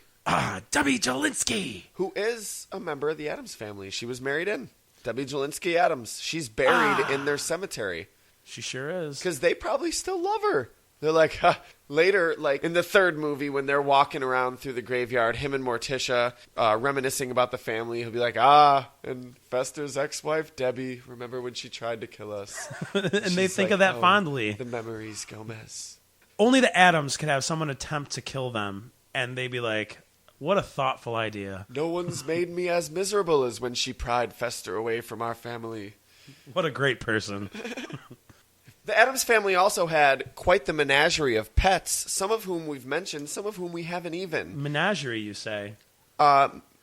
Debbie Jelinski. who is a member of the Addams family. She was married in. Debbie Jelinski Addams. She's buried in their cemetery. She sure is. Because they probably still love her. They're like, later, like in the third movie, when they're walking around through the graveyard, him and Morticia reminiscing about the family, he'll be like, and Fester's ex-wife, Debbie, remember when she tried to kill us? And they She's think like, of that "Oh, fondly. The memories, Gomez. Only the Addams could have someone attempt to kill them, and they'd be like, what a thoughtful idea. No one's made me as miserable as when she pried Fester away from our family. What a great person. The Addams family also had quite the menagerie of pets, some of whom we've mentioned, some of whom we haven't even. Menagerie, you say?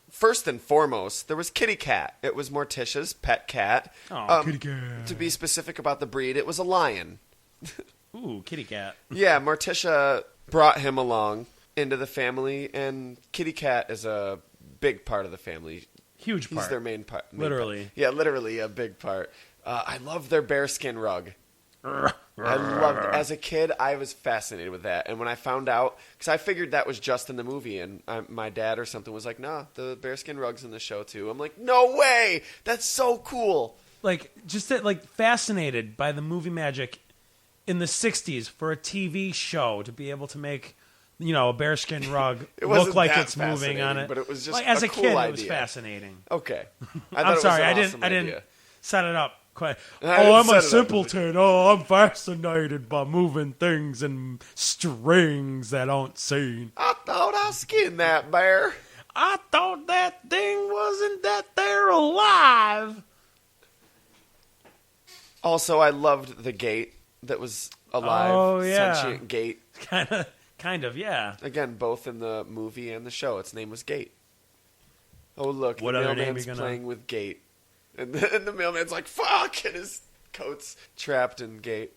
First and foremost, there was Kitty Cat. It was Morticia's pet cat. Oh, kitty cat. To be specific about the breed, it was a lion. Ooh, kitty cat. Yeah, Morticia brought him along into the family, and Kitty Cat is a big part of the family. Huge part. He's their main part. Literally. Yeah, literally a big part. I love their bearskin rug. I loved, as a kid, I was fascinated with that. And when I found out, because I figured that was just in the movie, and my dad or something was like, nah, the bearskin rug's in the show too. I'm like, no way! That's so cool! Like, just that, like, fascinated by the movie magic in the 60s for a TV show to be able to make, you know, a bearskin rug wasn't look like that it's moving on fascinating, it. but it was just like, as a a cool kid, idea. it was fascinating. Okay. I'm sorry, I didn't Idea. set it up quite. I Oh, I'm didn't a set it up. simpleton. Oh, I'm fascinated by moving things and strings that aren't seen. I thought I skinned that bear. I thought that thing wasn't that there alive. Also, I loved the gate that was alive, Oh, yeah. sentient gate. Kind of, yeah. Again, both in the movie and the show, its name was Gate. Oh, look, What the other name mailman's you gonna- playing with Gate. And the mailman's like, fuck, and his coat's trapped in Gate.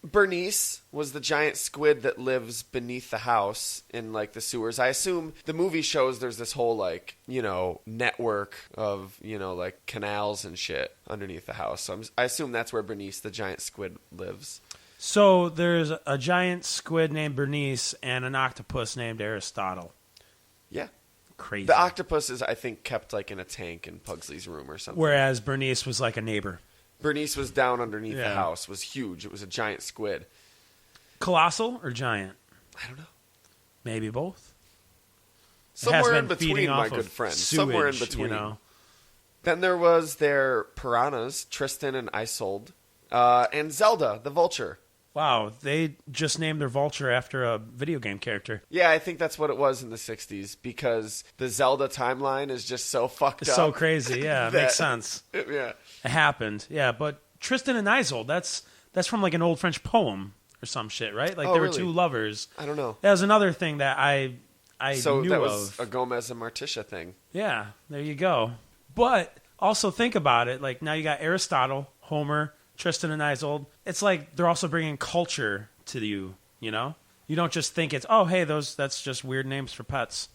Bernice was the giant squid that lives beneath the house in, like, the sewers. I assume the movie shows there's this whole, like, you know, network of, you know, like, canals and shit underneath the house. So I assume that's where Bernice, the giant squid, lives. So there's a giant squid named Bernice and an octopus named Aristotle. Yeah. Crazy. The octopus is, I think, kept, like, in a tank in Pugsley's room or something. Whereas Bernice was like a neighbor. Bernice was down underneath the Yeah. house, was huge. It was a giant squid. Colossal or giant? I don't know. Maybe both. It has Somewhere in been feeding between, my off good of friend. Somewhere in sewage, between. You know? Then there was their piranhas, Tristan and Isolde, and Zelda, the vulture. Wow, they just named their vulture after a video game character. Yeah, I think that's what it was in the 60s, because the Zelda timeline is just so fucked It's up. so crazy, yeah, it that- makes sense. Yeah. It happened, yeah, but Tristan and Isolde, that's from like an old French poem or some shit, right? Like Oh, there were really? two lovers. I don't know. That was another thing that I So knew that was of. a Gomez and Morticia thing. Yeah, there you go. But Also, think about it. Like, now you got Aristotle, Homer, Tristan and Isolde. It's like they're also bringing culture to you, you know? You don't just think it's, oh, hey, that's just weird names for pets.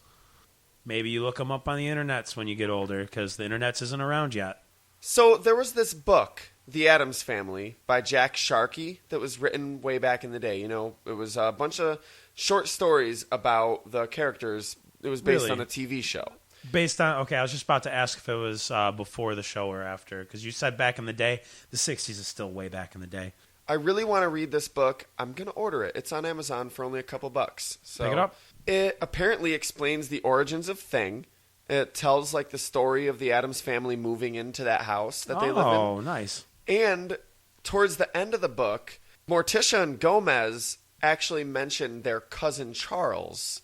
Maybe you look them up on the internets when you get older, because the internets isn't around yet. So there was this book, The Addams Family, by Jack Sharkey, that was written way back in the day. You know, it was a bunch of short stories about the characters. It was based on a TV show. Based on, okay, I was just about to ask if it was before the show or after, because you said back in the day. The 60s is still way back in the day. I really want to read this book. I'm going to order it. It's on Amazon for only a couple bucks. So pick it up. It apparently explains the origins of Thing. It tells like the story of the Addams family moving into that house that they live in. Oh, nice. And towards the end of the book, Morticia and Gomez actually mention their cousin Charles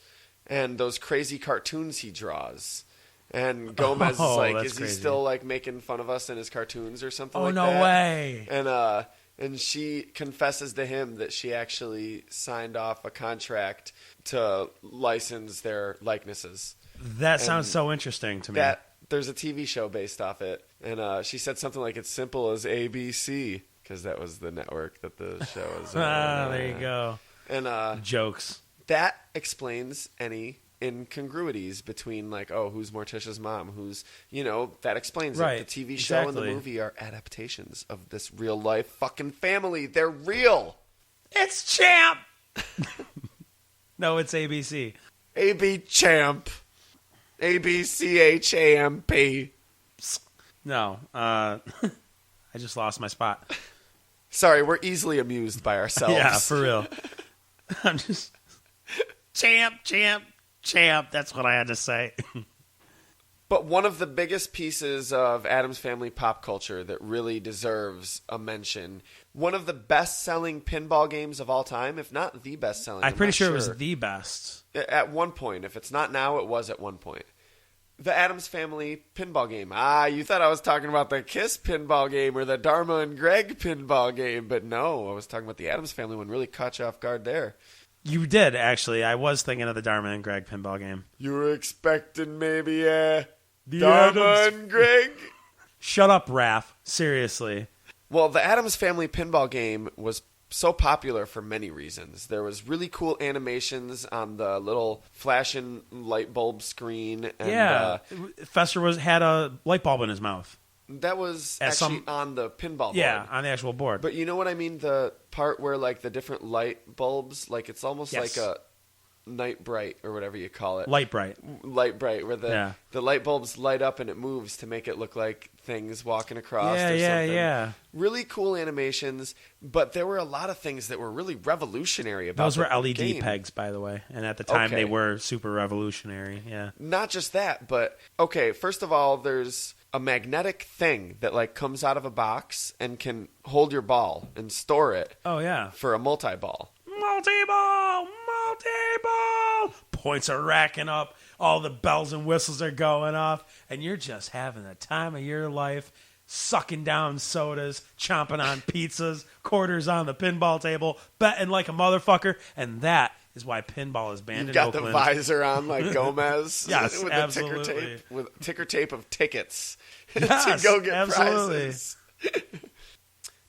and those crazy cartoons he draws. And Gomez is like, is crazy. he still like making fun of us in his cartoons or something Oh, like no that? way. And she confesses to him that she actually signed off a contract to license their likenesses. That sounds so interesting to me. There's a TV show based off it. And she said something like, it's simple as ABC, because that was the network that the show was on. There you go. And jokes. That explains any incongruities between, like, oh, who's Morticia's mom? Who's, you know, that explains right. it. The TV show and the Exactly. movie are adaptations of this real life fucking family. They're real. It's Champ! No, it's ABC. AB Champ. ABCHAMP. No, I just lost my spot. Sorry, we're easily amused by ourselves. Yeah, for real. I'm just... Champ. That's what I had to say. But one of the biggest pieces of Addams Family pop culture that really deserves a mention, one of the best-selling pinball games of all time, if not the best-selling. I'm pretty sure it was the best. At one point. If it's not now, it was at one point. The Addams Family pinball game. Ah, you thought I was talking about the Kiss pinball game or the Dharma and Greg pinball game, but no, I was talking about the Addams Family one. Really caught you off guard there. You did, actually. I was thinking of the Dharma and Greg pinball game. You were expecting maybe Dharma and Greg? Shut up, Raph. Seriously. Well, the Addams Family pinball game was so popular for many reasons. There was really cool animations on the little flashing light bulb screen. And, Fester had a light bulb in his mouth. that was actually on the pinball board. Yeah, on the actual board. But you know what I mean? The part where, like, the different light bulbs, like, it's almost like a night bright or whatever you call it. Light bright, where the light bulbs light up and it moves to make it look like things walking across or something. Yeah. Really cool animations, but there were a lot of things that were really revolutionary about Those were the LED game. pegs, by the way. And at the time, Okay. they were super revolutionary. Yeah. Not just that, but, okay, first of all, there's a magnetic thing that, like, comes out of a box and can hold your ball and store it Oh, yeah. for a multi-ball. Multi-ball! Points are racking up. All the bells and whistles are going off. And you're just having the time of your life, sucking down sodas, chomping on pizzas, quarters on the pinball table, betting like a motherfucker. And that is why pinball is banned You've in got Oakland. the visor on like Gomez. Yes, with absolutely. the ticker tape, with ticker tape of tickets Yes, to go get absolutely. prizes.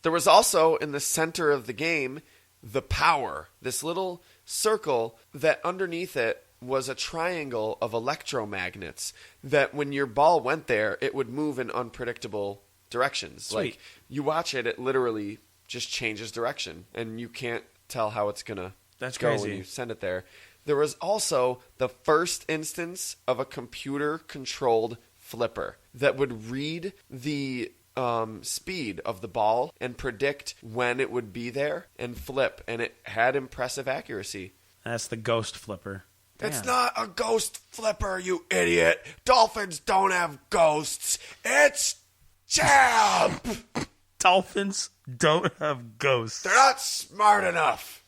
There was also in the center of the game the power, this little circle that underneath it was a triangle of electromagnets that when your ball went there, it would move in unpredictable directions. Sweet. Like, you watch it, it literally just changes direction, and you can't tell how it's going to go crazy. when you send it there. There was also the first instance of a computer-controlled flipper that would read the speed of the ball and predict when it would be there and flip, and it had impressive accuracy. That's the ghost flipper. It's Damn. not a ghost flipper, you idiot. Dolphins don't have ghosts. It's Champ. Dolphins don't have ghosts. They're not smart enough.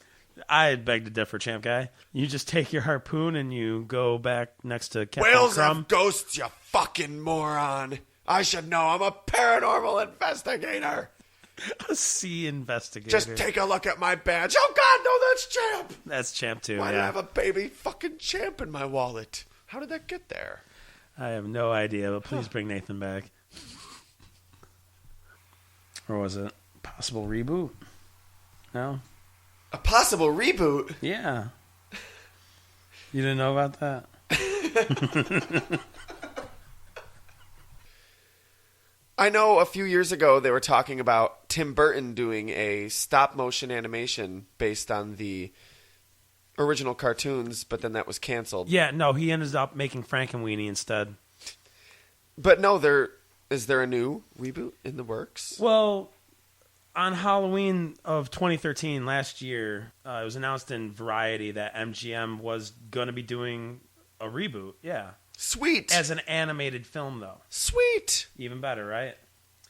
I beg to differ, Champ Guy. You just take your harpoon and you go back next to Captain Whales Crumb. have ghosts, you fucking moron. I should know. I'm a paranormal investigator. A sea investigator. Just take a look at my badge. Oh, God, no, that's Champ. That's Champ too. Why do I Yeah. have a baby fucking Champ in my wallet? How did that get there? I have no idea, but please bring Nathan back. Or was it possible reboot? No? A possible reboot? Yeah. You didn't know about that? I know a few years ago they were talking about Tim Burton doing a stop-motion animation based on the original cartoons, but then that was canceled. Yeah, no, he ended up making Frankenweenie instead. But no, is there a new reboot in the works? Well, on Halloween of 2013, last year, it was announced in Variety that MGM was going to be doing a reboot. Yeah. Sweet. As an animated film, though. Sweet. Even better, right?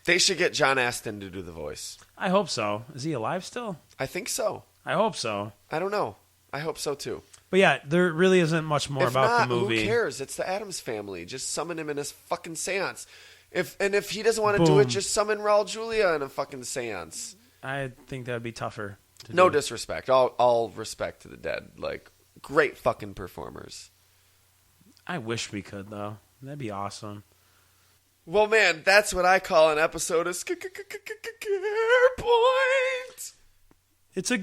They should get John Astin to do the voice. I hope so. Is he alive still? I think so. I hope so. I don't know. I hope so, too. But yeah, there really isn't much more If about not, the movie. who cares? It's the Addams Family. Just summon him in a fucking seance. If he doesn't want to do it, Boom. just summon Raul Julia in a fucking seance. I think that would be tougher. No do. disrespect. All respect to the dead. Like, great fucking performers. I wish we could, though. That'd be awesome. Well, man, that's what I call an episode of Scarepoint. It's a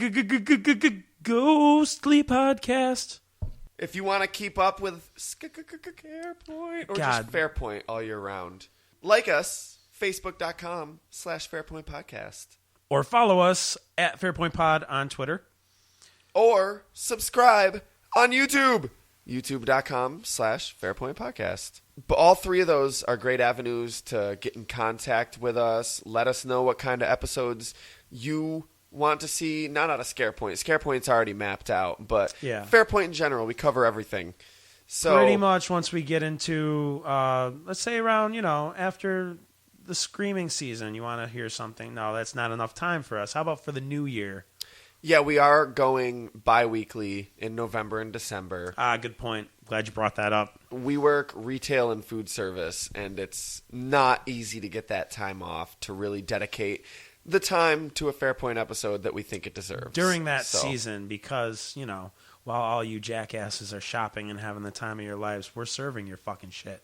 ghostly podcast. If you want to keep up with Scarepoint or God. just Fairpoint all year round, like us, facebook.com/Fairpoint Podcast. Or follow us at Fairpoint Pod on Twitter. Or subscribe on YouTube, youtube.com/Fairpoint Podcast. But all three of those are great avenues to get in contact with us. Let us know what kind of episodes you want to see, not out of Scarepoint. Scarepoint's already mapped out, but Yeah. Fairpoint in general, we cover everything. So Pretty much once we get into, let's say around, after the screaming season, you want to hear something. No, that's not enough time for us. How about for the new year? yeah, we are going bi-weekly in November and December. Good point. Glad you brought that up. We work retail and food service, and it's not easy to get that time off to really dedicate the time to a Fairpoint episode that we think it deserves. During that So, season, because, while all you jackasses are shopping and having the time of your lives, we're serving your fucking shit.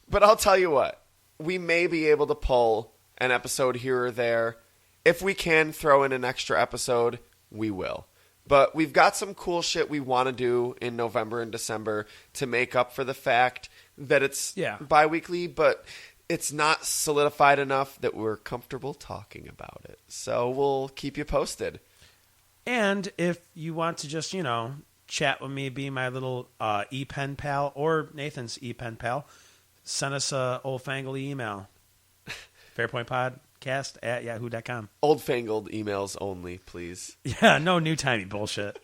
But I'll tell you what, we may be able to pull an episode here or there. If we can throw in an extra episode, we will. But we've got some cool shit we want to do in November and December to make up for the fact that it's bi-weekly, but it's not solidified enough that we're comfortable talking about it. So we'll keep you posted. And if you want to just, chat with me, be my little e-pen pal or Nathan's e-pen pal, send us a old-fangled email. fairpointpodcast@yahoo.com. Old-fangled emails only, please. Yeah, no new-timey bullshit.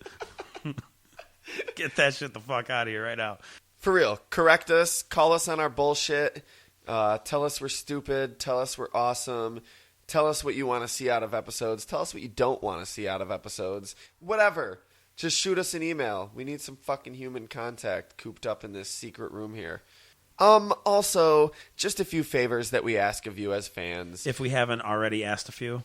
Get that shit the fuck out of here right now. For real, correct us, call us on our bullshit, tell us we're stupid, tell us we're awesome, tell us what you want to see out of episodes, tell us what you don't want to see out of episodes, whatever. Just shoot us an email. We need some fucking human contact cooped up in this secret room here. Also, just a few favors that we ask of you as fans. If we haven't already asked a few.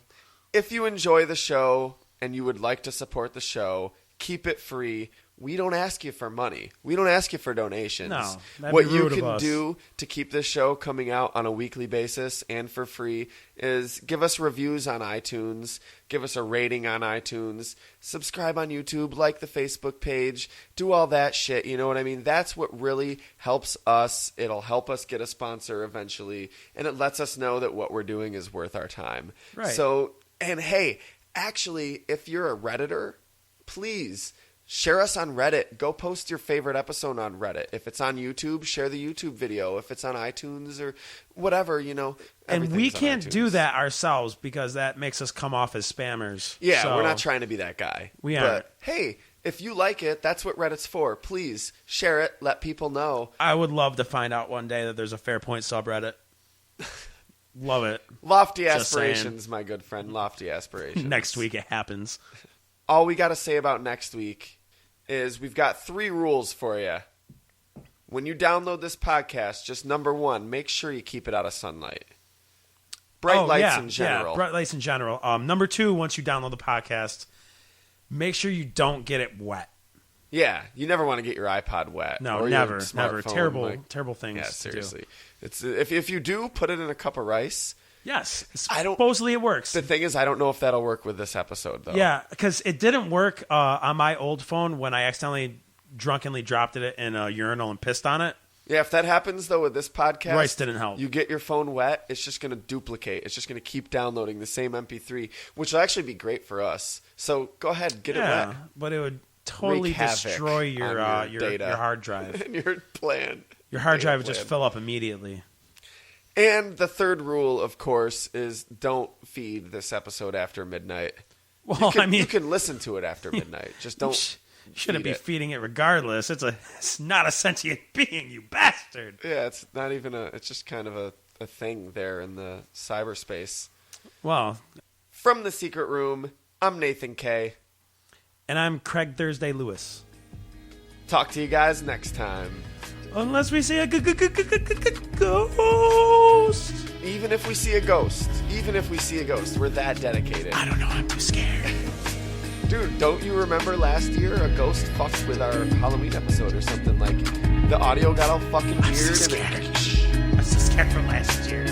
If you enjoy the show and you would like to support the show, keep it free. We don't ask you for money. We don't ask you for donations. No, that'd what be you rude of can us. do to keep this show coming out on a weekly basis and for free is give us reviews on iTunes, give us a rating on iTunes, subscribe on YouTube, like the Facebook page, do all that shit. You know what I mean? That's what really helps us. It'll help us get a sponsor eventually, and it lets us know that what we're doing is worth our time. Right. So, and hey, actually, if you're a Redditor, please share us on Reddit. Go post your favorite episode on Reddit. If it's on YouTube, share the YouTube video. If it's on iTunes or whatever, And we everything's on can't do iTunes. that ourselves because that makes us come off as spammers. Yeah, So, we're not trying to be that guy. We but, aren't. hey, if you like it, that's what Reddit's for. Please share it. Let people know. I would love to find out one day that there's a Fairpoint subreddit. Love it. Lofty Just saying. aspirations, my good friend. Lofty aspirations. Next week it happens. All we got to say about next week is we've got 3 rules for you. When you download this podcast, just number 1, make sure you keep it out of sunlight. Bright lights in general. Yeah, bright lights in general. Number 2, once you download the podcast, make sure you don't get it wet. Yeah, you never want to get your iPod wet. No, or your never. smartphone, Terrible, like- terrible things Yeah, to do. seriously. It's if you do, put it in a cup of rice Yes. I don't- Supposedly it works. The thing is, I don't know if that'll work with this episode, though. Yeah, because it didn't work on my old phone when I accidentally drunkenly dropped it in a urinal and pissed on it. Yeah, if that happens, though, with this podcast, Royce didn't help. You get your phone wet, it's just going to duplicate. It's just going to keep downloading the same MP3, which will actually be great for us. So go ahead, get it wet. But it would totally Wreak havoc destroy your on your data. your hard drive. And your plan. Your hard Data drive would just plan. fill up immediately. And the third rule, of course, is don't feed this episode after midnight. Well, You can listen to it after midnight. Just don't. Shouldn't feed be it. feeding it regardless. It's not a sentient being, you bastard. Yeah, it's not even it's just kind of a thing there in the cyberspace. Well, From the Secret Room, I'm Nathan K. and I'm Craig Thursday Lewis. Talk to you guys next time. Unless we see a ghost. Even if we see a ghost, we're that dedicated. I don't know, I'm too scared. Dude, don't you remember last year a ghost fucked with our Halloween episode or something? Like, the audio got all fucking weird. I'm so scared from last year.